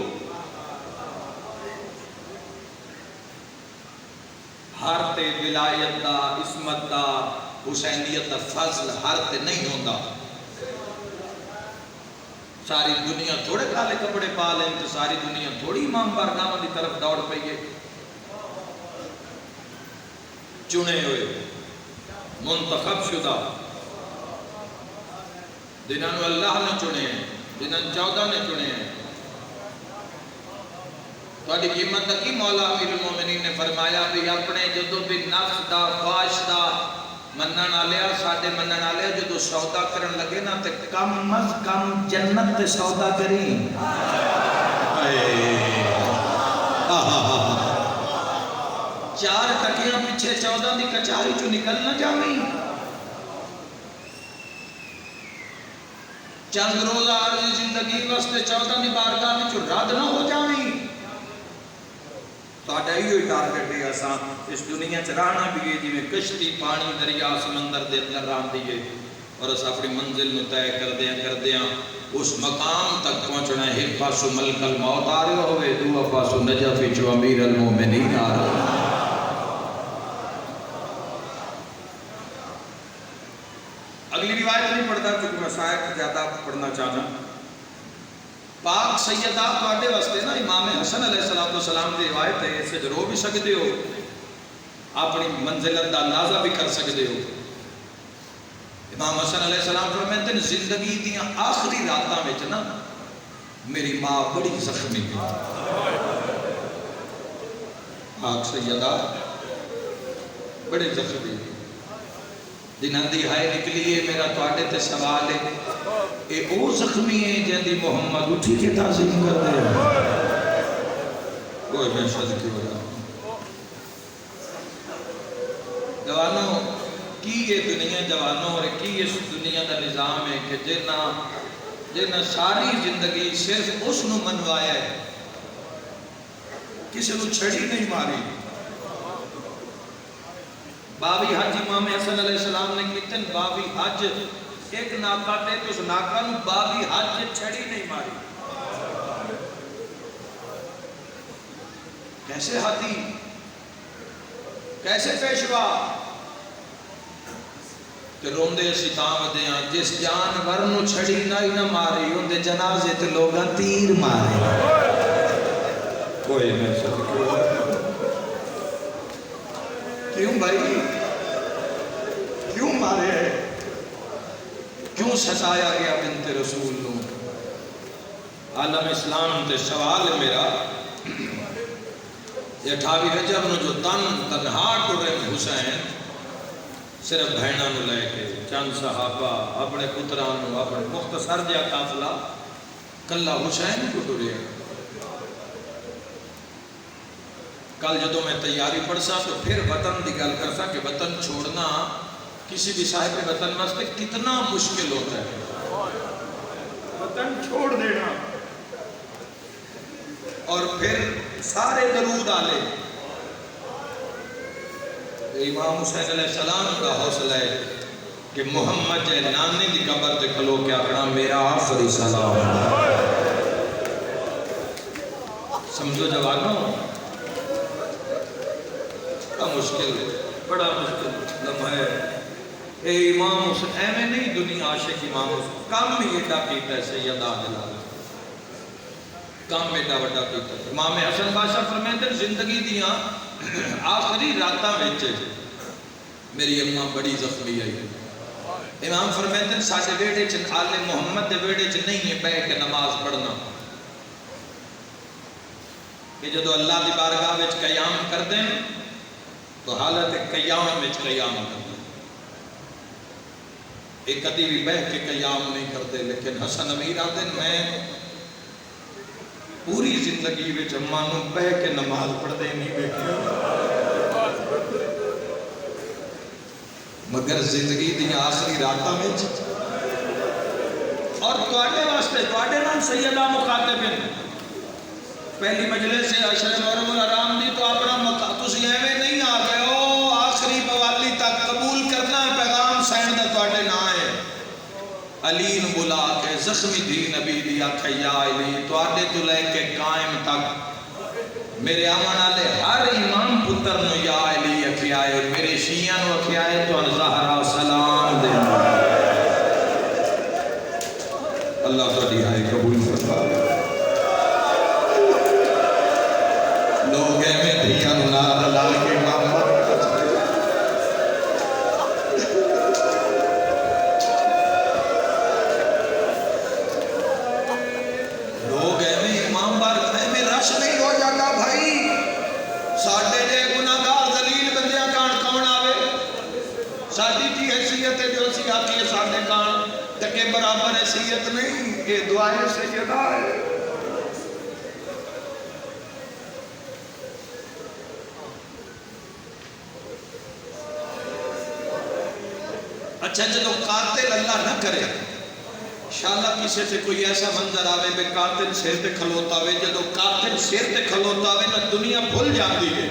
ہر تے ولایت دا، عصمت دا، حسینیت دا فضل ہر تے نہیں ہوتا. ساری دنیا تھوڑے کالے کپڑے پا لیں تو ساری دنیا تھوڑی امام بارگاہ کی طرف دوڑ پئیے. چنے ہوئے منتخب شدہ جنہوں اللہ نے چنے ہیں، جنہوں 14 نے چنے ہیں. تھوڑی قیمت کی مولا امیر المومنین نے فرمایا بھی اپنے جدو بھی نفس دا خواہش دا منن والے ساڈے منن والے جدو سودا کرن لگے نا تے کم از کم جنت تے سودا کریں. 4 ٹکیاں پیچھے 14 دی کچہری چوں نکل نہ جاویں. چند روزہ عارضی زندگی واسطے 14 دی بارگاہ وچوں رد نہ ہو جاویں. ساڈا ایہی ٹارگٹ ہے اساں اس دنیا چ رہنا بھی ہے جویں کشتی پانی دریا سمندر دے اندر راندی ہے اور اس اپنی منزل نو طے کردیاں اس مقام تک پہنچنا ہے. ایک پاسو ملک الموت آ رہا ہوئے، دوسرا پاسو نجف وچوں امیر المومنین آ رہا. اگلی روایت نہیں پڑھتا کیونکہ میں شاید زیادہ پڑھنا چاہنا. پاک سیدہ تواڈے واسطے نا امام حسن علیہ السلام دی روایت ہے، اسے رو بھی سکتے ہو، اپنی منزلت دا اندازہ بھی کر سکتے ہو. امام حسن علیہ السلام فرماتے ہیں زندگی دیاں آخری راتاں وچ نا میری ماں بڑی زخمی تھی. پاک سیدہ بڑے زخمی تھی. جنہاں دی ہائے نکلی ہے میرا تواڈے تے سوال ہے، اے او زخمی ہے جن دی محمد اٹھی کے تعظیم کر دے. کوئی میں صدقے ہو رہا. جوانوں کی یہ دنیا جوانوں اور کی اس دنیا دا نظام ہے کہ جنہاں ساری زندگی صرف اس نو منوایا ہے، کسی نو چھڑی نہیں ماری. باوی حج امام حسن علیہ السلام نے کیتن باوی حج ایک ناکہ تے تو اس ناکہ نو باوی حج چھڑی نہیں ماری. کیسے ہاتھی، کیسے پیشوا کہ روندے ستام دیاں جس جانور نو چھڑی نہ ماری اندے جنازے تے لوگاں تیر مارے. کوئی میں صدقے کیوں بھائی، کیوں مارے، کیوں ستایا گیا بنت رسول نو؟ عالم اسلام تے سوال میرا، یہ 28 رجب نو جو تنہا ٹرے حسین صرف بہناں نو لے کے چند صحابہ اپنے پتراں نو اپنے مختصر جا قافلہ کلا حسین کو ٹرے. کل جدوں میں تیاری پڑھ سا تو پھر وطن دی گل کر سا کہ وطن چھوڑنا کسی بھی صاحب وطن واسطے کتنا مشکل ہوتا ہے. وطن چھوڑ دینا اور پھر سارے درود آلے. امام حسین علیہ السلام کا حوصلہ ہے کہ محمد جے نانے دی قبر تے کھلو کے آخنا میرا آخری سلام. سمجھو جوانوں، مشکل ہے، بڑا مشکل لمحہ ہے. اے امام حسین ایویں نہیں دنیا عاشق امام حسین کم ہی ایڈا کیتا ہے. سیدہ جلال کم ایڈا وڈا کیتا ہے. امام حسن بادشاہ فرماتے ہیں زندگی دیاں آخری راتاں وچ میری اماں بڑی زخمی آئی. امام فرماتے ہیں ساڈے ویڑے چ آل محمد دے ویڑے چ نہیں ہے بیٹھ کے نماز پڑھنا کہ جدو اللہ دی بارگاہ وچ قیام کر دیں تو حالت قیام میں قیام کرتے. ایک کدی بھی بیٹھ کے قیام نہیں کرتے. لیکن حسن امیر آتے میں پوری زندگی میں اماں نو بیٹھ کے نماز پڑھتے نہیں بیٹھے مگر زندگی دی آخری راتاں میں. اور تواڈے واسطے تواڈے نال سیدہ مخاطب ہیں. پہلی مجلس سے عشر محرم الحرام دی تو اپنا تسی ایویں نہیں آ گئے ہو آخری بوالی تک قبول کرنا پیغام سین دا تواڈے نہ ہے. علی نو بلا کے زخمی دی نبی دی آکھے یا علی تو آٹے تو لے کے قائم تک میرے آمن آلے ہر امام پتر نو یا علی اکھی آئے میرے شیعہ نو اکھی آئے تو زہرا سلام دے اللہ تو آئے قبول فرما لوگ میں دھیاں نار لال کے محمد لوگ میں امام بار میں رش نہیں ہو جاتا بھائی ساڑھے جے گناہگار ذلیل بندیاں کان کون آوے ساڑھی کی حیثیت ہے جو سی آتی ہے ساڑھے کان تکے برابر حیثیت نہیں یہ دعائیں سیدہ ہے اچھا جدو قاتل اللہ نہ کرے انشاءاللہ کسی سے کوئی ایسا منظر آوے بے قاتل سیر تے کھلوتا ہوئے جدو قاتل سیر تے کھلوتا ہوئے نہ دنیا بھول جاندی ہے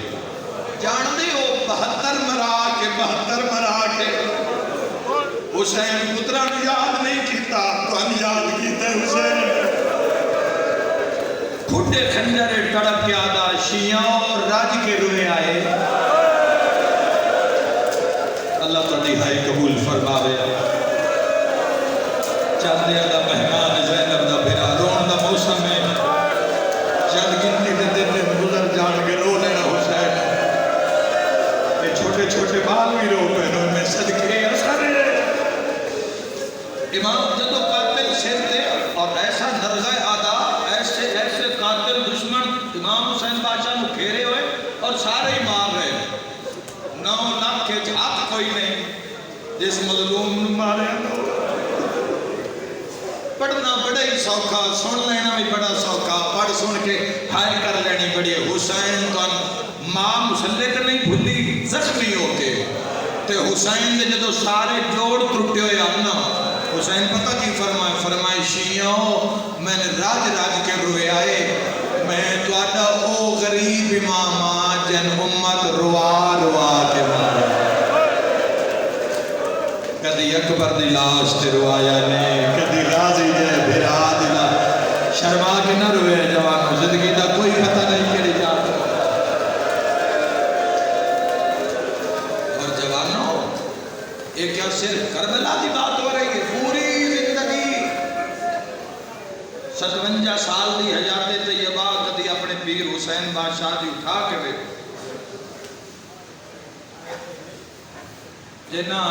جان دے ہو 72 مرا کے حسین پتران یاد نہیں کیتا تو ہم یاد کیتے حسین کھٹے کھنجرے ٹڑپ کے آدھا شیعہ اور راج کے روئے آئے اللہ تعالی ہائی قبول فرماوے چاندے دا مہمان زینب دا بھیرا رون دا موسم میں چند گنتی دے دن گزر جان کے رو لینا حسین یہ چھوٹے چھوٹے بال بھی رو پہنوں میں صدقے اثر ہے امام جدو قاتل سر دے اور ایسا نرغہ آدھا ایسے قاتل دشمن امام حسین بادشاہ نو گھیرے ہوئے اور سارے ہی مار رہے 9 لاکھ کے جہاں کوئی نہیں جس مظلوم نو مارے پڑھنا بڑا ہی سوکھا سن لینا بھی بڑا سوکھا پڑھ سن کے حائل کر لینی بڑی حسین کن ماں مسلط نہیں بھلی زخمی ہو کے تے حسین نے جدو سارے جوڑ ٹوٹے ہوئے آنا حسین پتہ کی فرمائے شیعوں میں نے راج کے روئے آئے میں تو آٹا او غریب امامہ جن امت روا کے مارے کدی اکبر دی لاش تے روایا نے کدی غازی دے بھرا دلا شرما کے نہ روئے جوانوں زندگی دا کوئی پتہ نہیں کری جاتا اور جوانوں یہ کیا صرف کربلا دی بات ہو رہی ہے پوری زندگی 57 سال دی حیات طیبہ کدی اپنے پیر حسین بادشاہ دی اٹھا کے بے جنا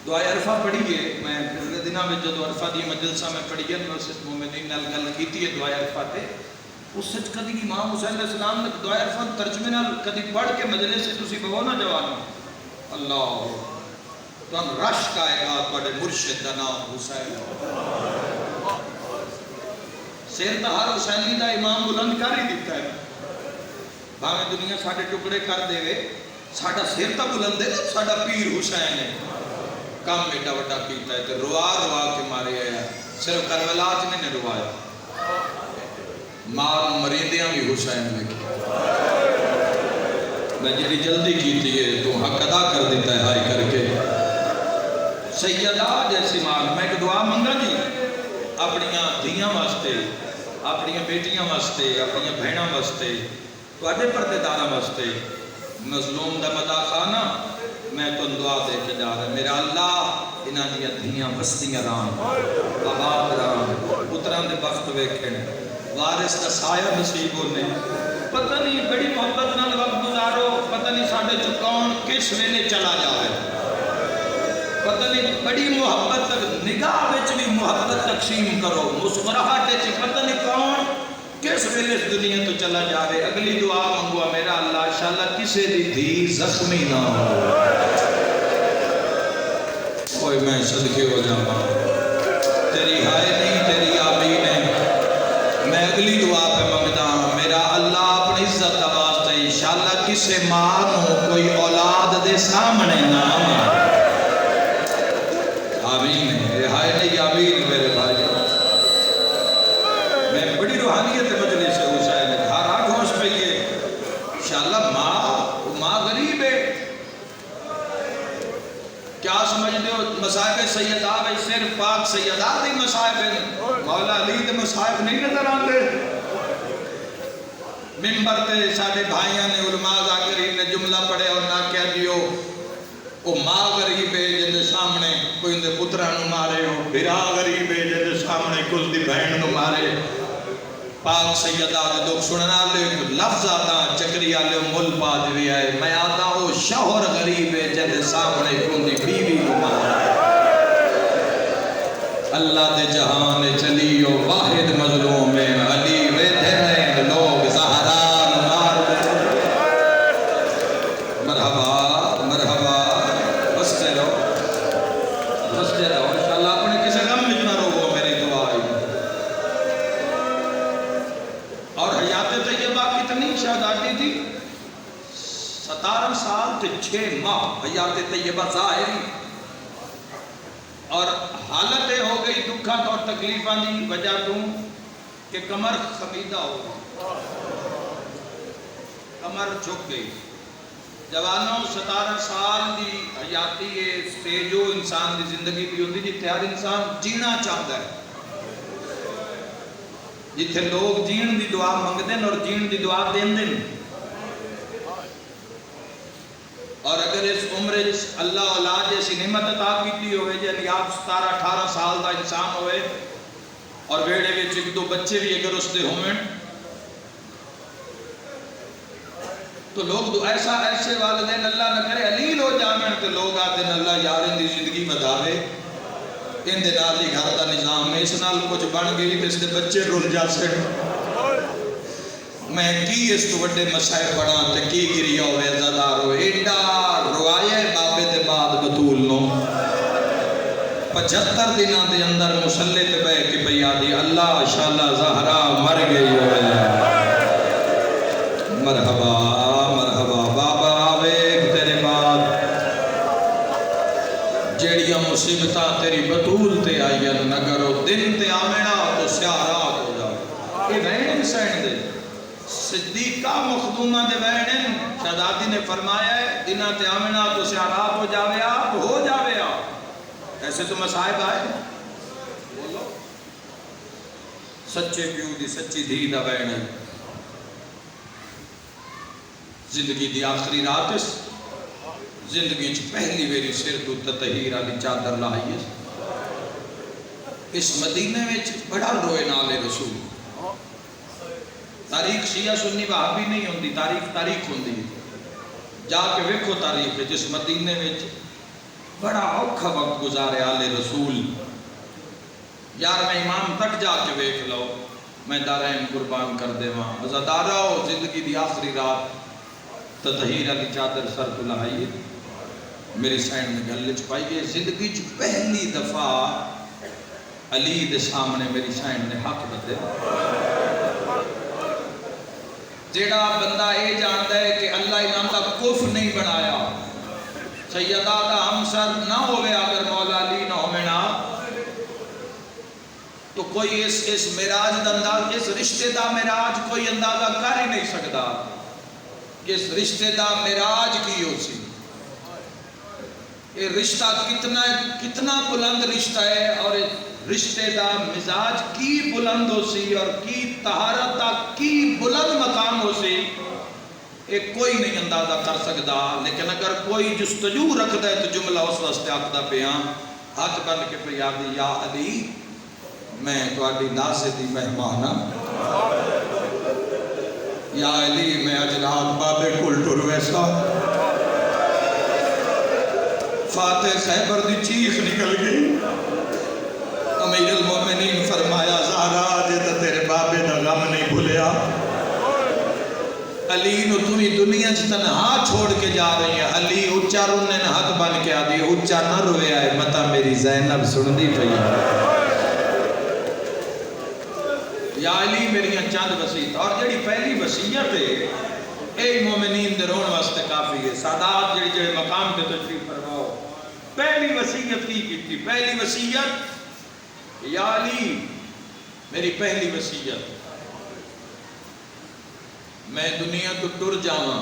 دعائے عرفہ پڑھیے میں پہلے دنہ میں جدو عرفہ دی مجلسہ میں پڑھیے مسجد مومنین نال گل کیتی ہے دعائے عرفہ تے اس سچ کدی امام حسین علیہ السلام نے دعائے عرفہ ترجمے نال کدی پڑھ کے مجلس سے تسی بہو نہ جوانو اللہ تو ہم رش کا گا بڑے مرشد دا نام حسین سیر تہار حسینی دا امام بلند کر ہی دیتا ہے بھاویں دنیا ساڑھے ٹکڑے کر دے گئے ساڑھا سیر تا بلند ہے ساڑھا پیر حسین ہے کام بیٹا وٹا کیتا ہے تو روا کے مارے آیا صرف کربلاج میں نے روایا مار مریدیاں بھی حسین میں کی میں جنہی جلدی کیتی ہے تو حق ادا کر دیتا ہے ہائی کر کے سیدہ جیسی مار میں ایک دعا منگا جی اپنیاں دھیاں واسطے اپنیاں بیٹیاں واسطے اپنیاں بہناں واسطے تو اڈے پردے دارہ واسطے مظلوم دا مدہ خانہ میں تو دعا دے کے جا رہا ہے میرا اللہ انہاں دیا دھیاں بستیاں رام آباد رام پتران دے وقت ویکھیں وارث دا سایہ نصیب ہونے پتہ نہیں بڑی محبت نال وقت گزارو پتہ نہیں ساڑھے چکون کس ویلے چلا جائے پتہ نہیں بڑی محبت تک نگاہ وچ بھی محبت تقسیم کرو مسکراہٹ وچ پتہ نہیں کون کس ویلے اس دنیا تو چلا جا رہے اگلی دعا منگوا میرا اللہ انشاءاللہ کسے دی دھی زخمی نہ ہو کوئی میں صدقے ہو جاؤں تیری ہائے نہیں تیری آمین ہے میں اگلی دعا پہ منگتا ہوں میرا اللہ اپنی عزت آواز تے انشاءاللہ کسے ماں کو کوئی اولاد دے سامنے نہ آمین ہے ہائے نہیں آمین میرے بھائی میں بڑی روحانیت مجلس سے حسین ہے گھر آگ ہوش پہیے انشاءاللہ ماں غریب ہے کیا سمجھ دے ہو مصائب سیدہ میں صرف پاک سیدہ دی مصائب ہیں، مولا علی دے مصائب نہیں نظر آتے۔ ممبر تے ساڑھے بھائیاں نے علماء ذاکرین نے جملہ پڑھے اور نہ کہہ دیو وہ ماں غریب ہے جن دے سامنے کوئی اندے پترانو مارے ہو، بھرا غریب ہے جن دے سامنے کل دی بہن نو مارے۔ پاک سیدہ دے دکھ سننا لے لفظ آتا چکری آلے مل پا دوی آئے، میں آتا ہوں شوہر غریب ہے جن دے سامنے کل دی بیوی نو مارے۔ اللہ دے جہان چلیو واحد مظلوم ہے، علی ویدھے میں لوگ زہران مار دے۔ مرحبا مرحبا، بستے رہو انشاءاللہ، اپنے کسی غم میں نہ رو، میری دعا ہے۔ اور حیات طیبہ کتنی شہاداتی تھی؟ 17 سال تے 6 ماہ حیات طیبہ ظاہری، اور حالت ہو گئی دکھا اور تکلیفاں دی وجہ تو کہ کمر خمیدہ ہو گئی، کمر جھک گئی۔ جوانوں 17 سال دی حیاتی سٹیجو انسان دی زندگی بھی ہوتی جتھے ہر انسان جینا چاہتا ہے، جتھے لوگ جین دی دعا منگ دیں اور جین دی دعا دین دیں۔ اور اگر اس عمر اللہ اولاد جیسی نعمت عطا کیتی ہوئے یعنی آپ 17-18 سال دا انسان ہوئے اور بیڑے وچ 1-2 بچے بھی اگر اس دے ہوئے تو لوگ ایسے والدین اللہ نہ کرے علیل ہو جامن تو لوگ آتے ہیں اللہ یار ان دی زندگی بداوے، ان دے نال ہی گھر دا نظام ہے، اس نال کچھ بن گئی تو اس دے بچے رول جا سکتے۔ میں کی اس تو بڑے مسائب پڑھا تے کی گریا ہوئے عزادار ہوئے، ایڈا روایہ بابے دے بعد بطول نو 75 دنوں دے اندر مسلح تے بے کے بیادی اللہ شاءاللہ زہرا مر گئی ہوئے۔ مرحبا مرحبا بابا آویک تیرے بعد جیڑیاں مصیبتاں تیری بطول تے آئین نگرو دن تے آمنا تو سیارات ہو جاؤ۔ یہ بہن سین دے صدیقہ مخدومہ دے بہنن شہدادی نے فرمایا ہے دنہ تے آمنا تو سیارات ہو جاوے آپ ہو جاوے آپ۔ ایسے تو مسائب آئے بولو سچے پیو دی سچی دھی دا بہن زندگی دی آخری رات اس زندگی چ پہلی ویری سر تو تطہیر علی چادر لائی اس مدینے میں بڑا روئے نالے رسول۔ تاریخ شیعہ سنی وہابی نہیں ہوندی، تاریخ ہوندی، جا کے ویکھو تاریخ جس مدینے میں بڑا اوکھا وقت گزارے آلے رسول۔ یار میں امام تک جا کے ویکھ لو، میں دارین قربان کر دے وہاں عزادارہ ہو زندگی دی آخری رات تطہیر علی چادر سر کو لائیے میری سائن میں گلے چھپائیے۔ زندگی چ پہلی دفعہ علی دے سامنے میری سائن نے حق بدے، جیڑا بندہ اے جانتا ہے کہ اللہ انہوں کا کف نہیں بنایا، سیدہ دا ہمسر نہ ہوئے اگر مولا علی نہ ہوئے نا تو کوئی اس معراج دا انداز، اس رشتے دا معراج کوئی اندازہ کر ہی نہیں سکتا کہ اس رشتے دا معراج کی ہو سی۔ یہ رشتہ کتنا بلند رشتہ ہے اور رشتے دا مزاج کی بلند ہو سی اور کی طہارت دا کی بلند مقام ہو سی، ایک کوئی نہیں اندازہ کر سکتا۔ لیکن اگر کوئی جستجو رکھتا ہے تو جملہ اس واسطے آکھدا پیا ہاتھ بن کے پہ یادی یا علی میں تواڈی نازے دی مہمان ہاں، یا علی میں اج رات بابے کل ٹر ویسا فاتح خیبر دی چیخ نکل گئی۔ امیر المومنین فرمایا زہرا آجے تا تیرے بابے دا غم نہیں بھولیا، علی نو تمہیں دنیا چ تنہا چھوڑ کے جا رہی ہے۔ علی اچھا رونے نے ہاتھ بن کے آدھی اچھا نہ روے آئے متا میری زینب سن دی پئی یا علی میری چند وسیعت۔ اور جڑی پہلی وسیعت ہے اے مومنین دے رون واسطے کافی ہے۔ سادات جڑے مقام پہ تشریف فرماؤ، پہلی وسیعت کی پہلی وسیعت یا علی میری پہلی وسیعت میں دنیا تو ٹر جاواں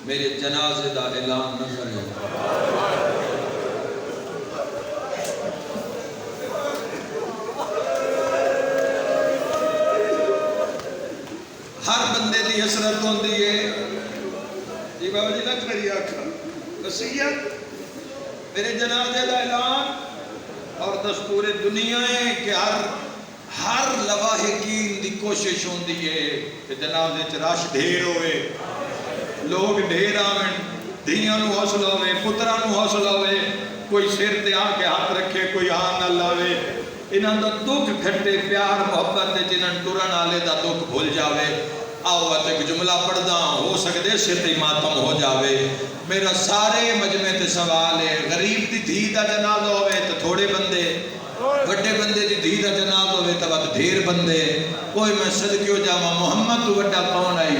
میرے جنازے دا اعلان نہ کرے۔ بڑی حسرت ہوندی ہے جی بابا جی لکھ میری آنکھ وصیت میرے جنازے کا اعلان اور دستور دنیا ہے کہ ہر لواحقین دی کوشش ہوندی ہے کہ جنازے چ رش ڈھیر ہوئے لوگ ڈھیر آویں دھیاں نو حوصلہ ہوئے پتراں نو حوصلہ ہوئے کوئی سر تے آ کے ہاتھ رکھے کوئی آن نہ لاوے انہاں دا دکھ گھٹے پیار محبت دے جنہاں ٹرن والے دا دکھ بھول جاوے آؤ ایک جملہ پڑھدا ہو سکدے سر تے ماتم ہو جاوے میرا سارے مجمع تے سوال ہے غریب دی دھی دا جنازہ ہوئے تے تھوڑے بندے بڑے بندے دی دھی دا جنازہ ہوئے تے وقت ڈھیر بندے کوئی میں صدقیو جاواں محمد تو بڑا کون آئی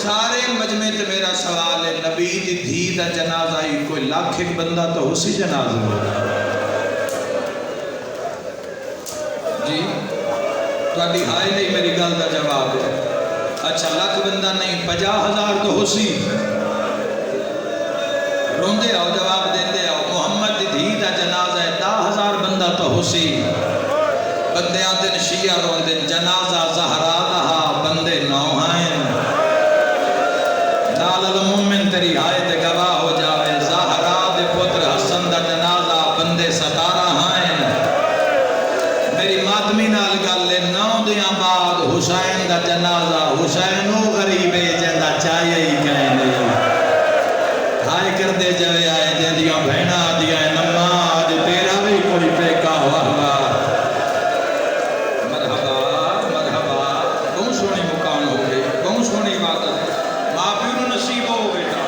سارے مجمع تے میرا سوال ہے نبی دی دھی دا جنازہ آئی کوئی لاکھ ایک بندہ تو اسی جنازہ ہوگا جی تہاڈی ہائے نہیں میری گل دا جواب ہے اچھا لاکھ بندہ نہیں 50,000 تو ہو سی روندے آؤ جواب دیندے آؤ محمد دی دھی دا جنازہ ہے 10,000 بندہ تو ہو سی بندے آدن شیعہ روندن جنازہ زہرا دا بندے 9 ہیں نال المومن تیری آئے تے گواہ ہو جاوے زہرا دے پتر حسن دا جنازہ بندے 17 ہیں میری ماتمی نال گل 9 دیاں بعد حسین دا جنازہ حسین او غریب ہے جندا چاہیے ہی کہیں نہیں ہائے کر دے جوے آئے دے دیاں بہنا دیا نماز تیرا بھی کوئی پیکا ہوا مرحبا مرحبا بہت سونی مکان ہو گئی بہت سونی عبادت ماں پیو نو نصیب ہو بیٹا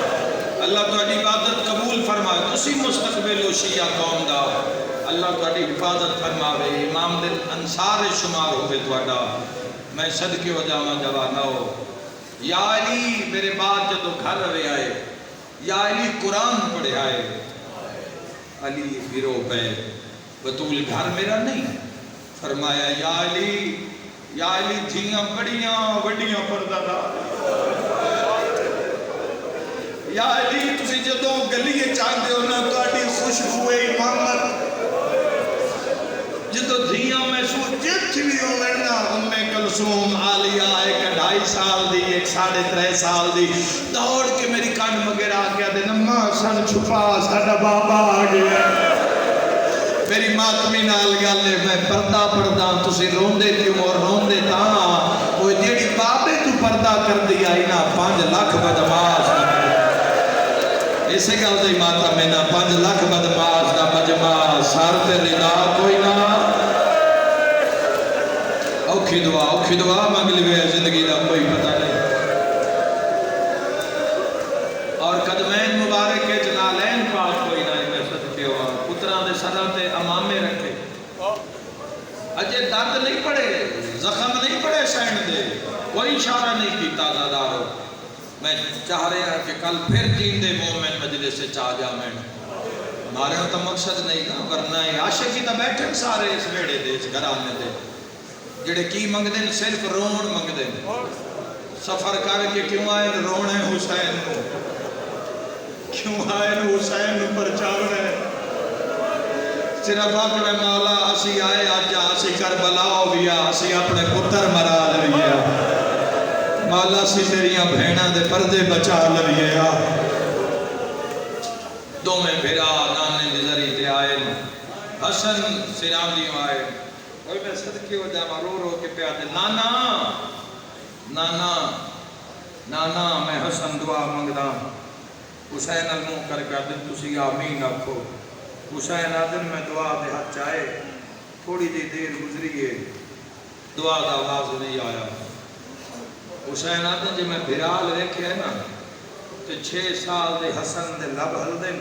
اللہ تہاڈی عبادت قبول فرمائے تسی مستقبل و شیعہ قوم دا اللہ تہاڈی حفاظت فرماوے امام دل انصار شمار ہوئے تہاڈا میں صدقے ہو جاواں جوان ہو یا علی میرے بعد جدو گھر رہے آئے یا علی قرآن پڑھے آئے علی گرو پہ بطول گھر میرا نہیں فرمایا یا علی دھیاں بڑیاں وڈیاں پردہ دا یا علی تسی جدو گلیے چاہتے ہو نا تو آٹی خوشبو امامت جدو دھیاں محسوس جت بھی ہو ورنہ ام کلثوم عالیہ 1.5 سال دی 3.5 سال دی دوڑ کے میری کان مگر آ گیا دے نمہ سن چھپا ساڑا بابا آ گیا میری ماتمی نال گالے میں پردہ تسی روندے کیوں اور روندے تاں وہ جیڑی بابے تو پردہ کر دیا ہی نا 5 لاکھ بدماش اسے گل دی ماتا میں نا 5 لاکھ بدماش دا مجمع سار تے رضا کوئی نا اوکھی دعا مانگ لیوے زندگی دا کوئی پتہ نہیں اور قدمین مبارک کے جنالین پاک کوئی نہ میں صدقے ہوا پتران دے سرہ تے امامے رکھے اجے درد نہیں پڑے زخم نہیں پڑے سین دے کوئی اشارہ نہیں کیتا دادارو میں چاہ رہے ہیں کہ کل پھر جیندے مومن مجلس سے چاہ جا میں مارے ہوں تو مقصد نہیں نا ورنہ عاشقی تو بیٹھے سارے اس بیڑے دے اس گھرانے دے جڑے کی منگ دیں صرف رون منگ دیں سفر کر کے کیوں آئے رونے حسین کو کیوں آئے حسین پر چاونے صرف اپنے مولا اسی آئے آجا اسی کربلا ہو گیا اسی اپنے پتر مرا لیا مولا سی تیریاں بھینا دے پردے بچا لیا دو میں بھیرا نانے نظری تے آئے حسن سرامیوں آئے اور میں صدقے ہو جاما رو کے پیادے نانا میں حسن دعا منگدا حسین الموں کر دن تسی آمین آکھو حسین آدن میں دعا دے ہاتھ چاہے تھوڑی دی دیر گزری ہے دعا دا آواز نہیں آیا حسین آدن جی میں بھرال رکھے ہے نا تو 6 سال دے حسن دے لب ہل دیں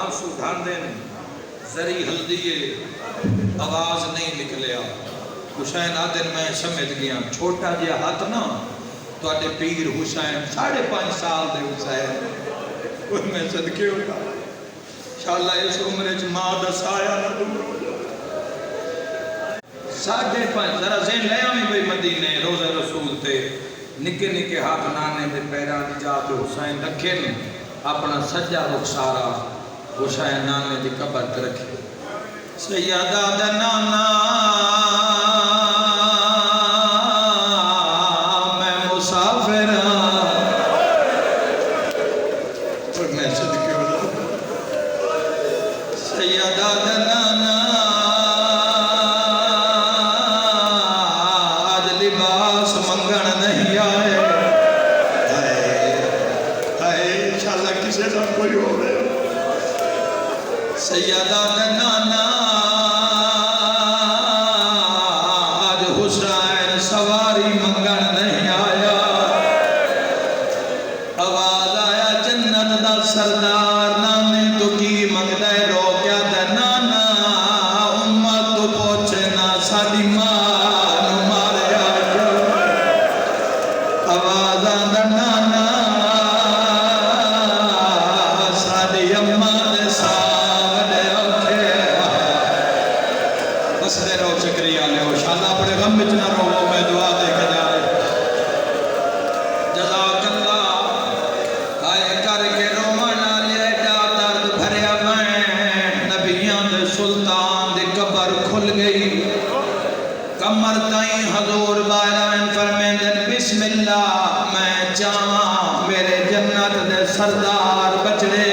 آنسو ڈھان دیں زری ہل دیئے آواز نہیں نکلیا حسین آدن میں سمجھ گیا چھوٹا جیا ہاتھ نا تو آٹے پیر حسین 5.5 سال دے حسین وہ میں صدقے ہوگا انشاءاللہ اس عمرے ماں دس آیا نہ دور ہو جائے 5.5 ذرا ذہن لے آمیں بھئی مدینے روزہ رسول تے نکے ہاتھ نانے دے پیران جات حسین رکھیں اپنا سجا رخسارا حسین نانے دی قبر تے رکھیں سیدہ دنانا میں سیدہ دنانا آج لباس منگن نہیں آئے انشاءاللہ کسے نہ کوئی ہو رہے ہو سیدہ دنانا آج حسین سواری منگن نہیں آیا آواز آیا جنت دا سردار نانے تو کی منگدہ رو کیا دنانا امت تو پوچھے نہ ساڑی ماں مارے آیا آواز آدھا نانا ساڑی اماں دے ساڑے اوکھے بس دے رو شکریہ لے ہو شاءاللہ اپنے غم بچ نہ رو میں دعا دے کے جا رہے جزاک اللہ آئے کر کے رومانا لے جا درد بھریا میں نبیان دے سلطان دے قبر کھل گئی کمر تائیں حضور بائران فرمیندن بسم اللہ میں چاہاں میرے جنت دے سردار بچڑے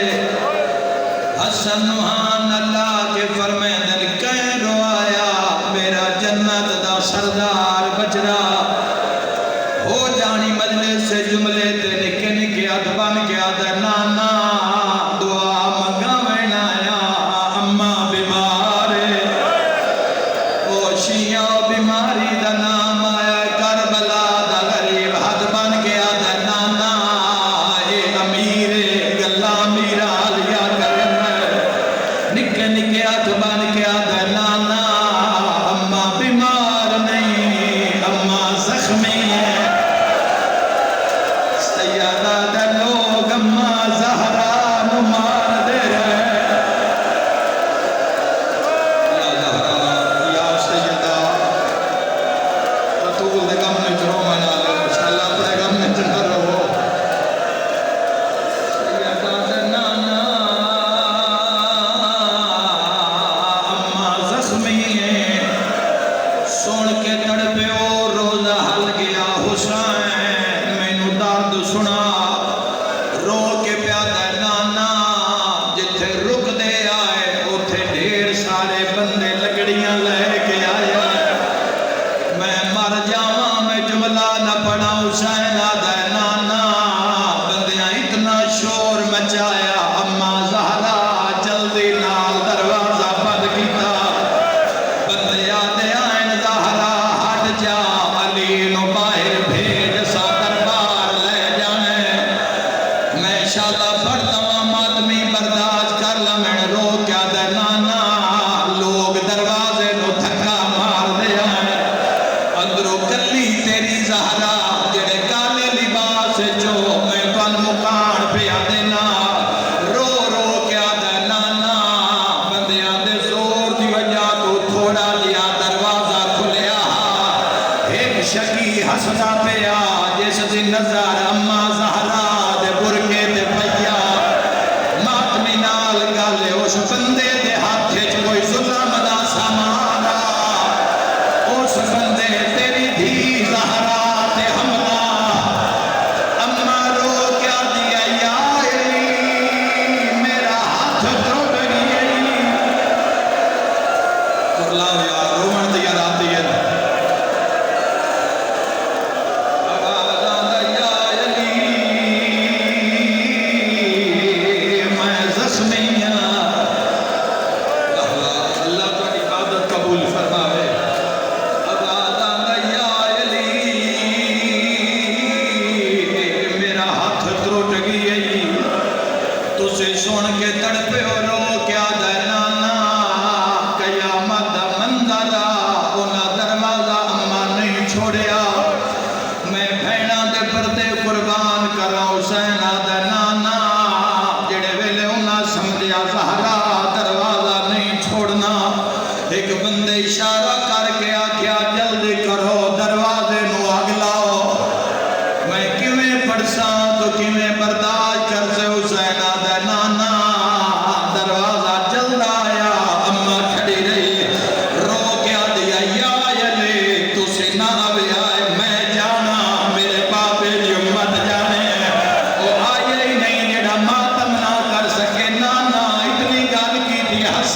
حسن نوحان اللہ کے فرمیندن کہیں روایا میرا جنت دا سردار بچڑا ہو جانی مجلس سے جملے تے نکے نکے ادبان کے آدھر نانا دعا منگا میں نایا اماں بیمارے او شیعہ بیماری دا نام آیا کربلا دا غریب حد بن کے آدھر نانا اے امیر گلہ میرا لیا کرنا نکے نکے ادبان کے آدھر نانا اماں بیمار نہیں اماں زخمی ہے سیدہ دے لوگ اماں زہرا نمار دے رہے یا زہرا یا سیدہ رسول دے غم میں جرو منا لے انشاءاللہ اپنے غم میں جنہ رہو سیدہ دے نانا اماں زخمی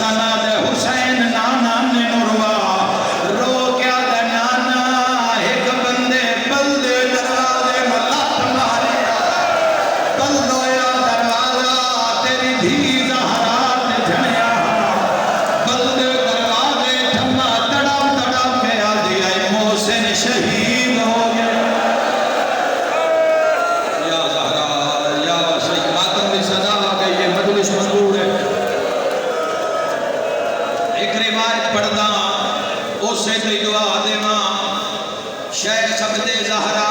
حسن دے حسین نانا نے نوروا رو کیا دے نانا ایک بندے بلدے دروازے میں لات مارے بلدویا دروازہ تیری دھی زہرا نے جھنیا بلدے دروازے جھما تڑاپ تڑاپ کے آدھی آئی محسن شہید ہو گیا یا زہرا یا وسیع ماتم بھی صدا آ گئی یہ مجلس منظور ہے ایک روایت پڑھنا اسے تے دعا دیواں شیخ عبد زہرا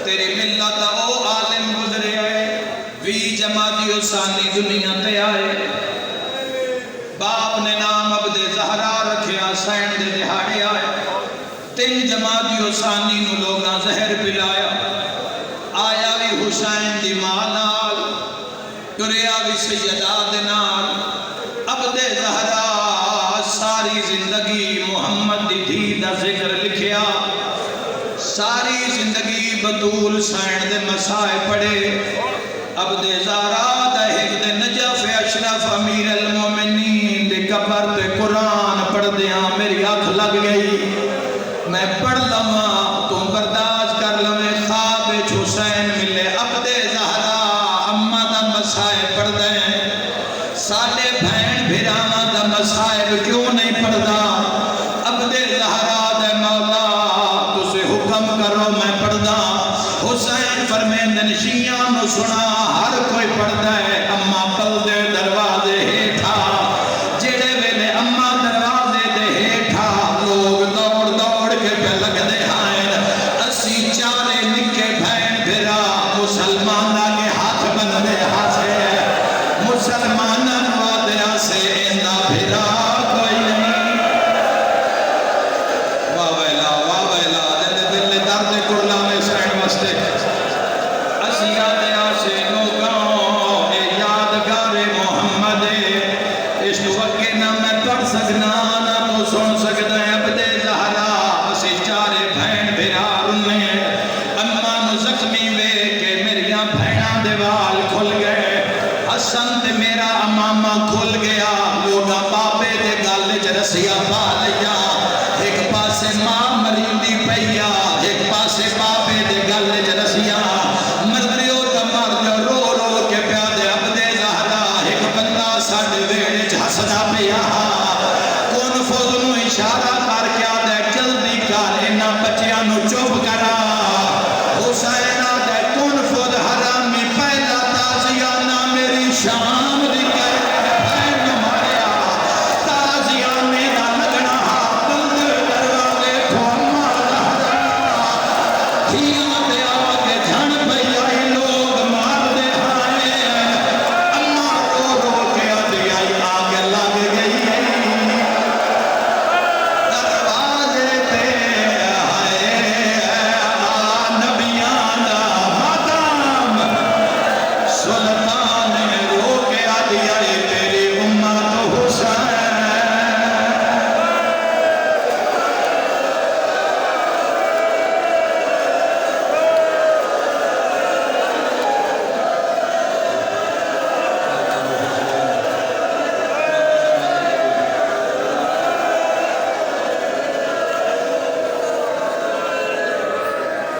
تیری ملت او عالم گزرے آئے وی جمادی ثانی دنیا تے آئے باپ نے نام عبد زہرا رکھیا سین دے دہاڑے آئے 3 جمادی ثانی نو لوگاں زہر پلایا آیا بھی حسین دی ماں نال ٹریا بھی سیدہ دے نال عبد زہرا ساری زندگی محمد دی دھی دا ذکر لکھیا ساری زندگی بطول سین دے مسائے پڑھے عبد زہرا دا ایک دے نجف اشرف امیر المومنین دے قبر تے قرآن پڑھ دیاں میری آنکھ لگ گئی میں پڑھ لواں تم برداشت کر لویں خواب حسین ملے عبد زہرا اماں دا مسائے پڑھ دیں ساڈے بہن بھراواں دا مسائل کیوں نہیں پڑھدا عبد زہرا دے مولا تسے حکم کرو میں پڑھدا حسین فرمیندن شیعاں نو سنا ہر کوئی پڑھدا ہے اماں بلدے دروازے ہیٹھا جڑے ویلے اماں دروازے دے ہیٹھا لوگ دوڑ دوڑ کے پہ لگدے ہائیں اسی چارے نکے بہن بھرا مسلمانہ کے ہاتھ بندے ہاسے مسلمانہ وعدہ سے اندہ بھرا کوئی نہیں واہ ویلا دل درد کرلا میں سین وستے اسی آدھیا سے لوگوں اے یادگار محمد اس وقت نہ میں پڑھ سکنا نہ تو سن سکتا ہے عبد زہرا اسی چارے بہن بھرا رنے اماں نو زخمی وے کہ میریاں بہناں دیوال کھل گئے حسن تے میرا امامہ کھل گیا لوگا بابے دے گالے چ رسیا پا لیا ایک پاسے ماں مریندی پیا ایک پاسے بابے دے گالے چ رسیا مردیو تا مردیو رو رو کے پیا دے عبد زہرا ایک بندہ ساڈے ویڑے چ ہسدا پیا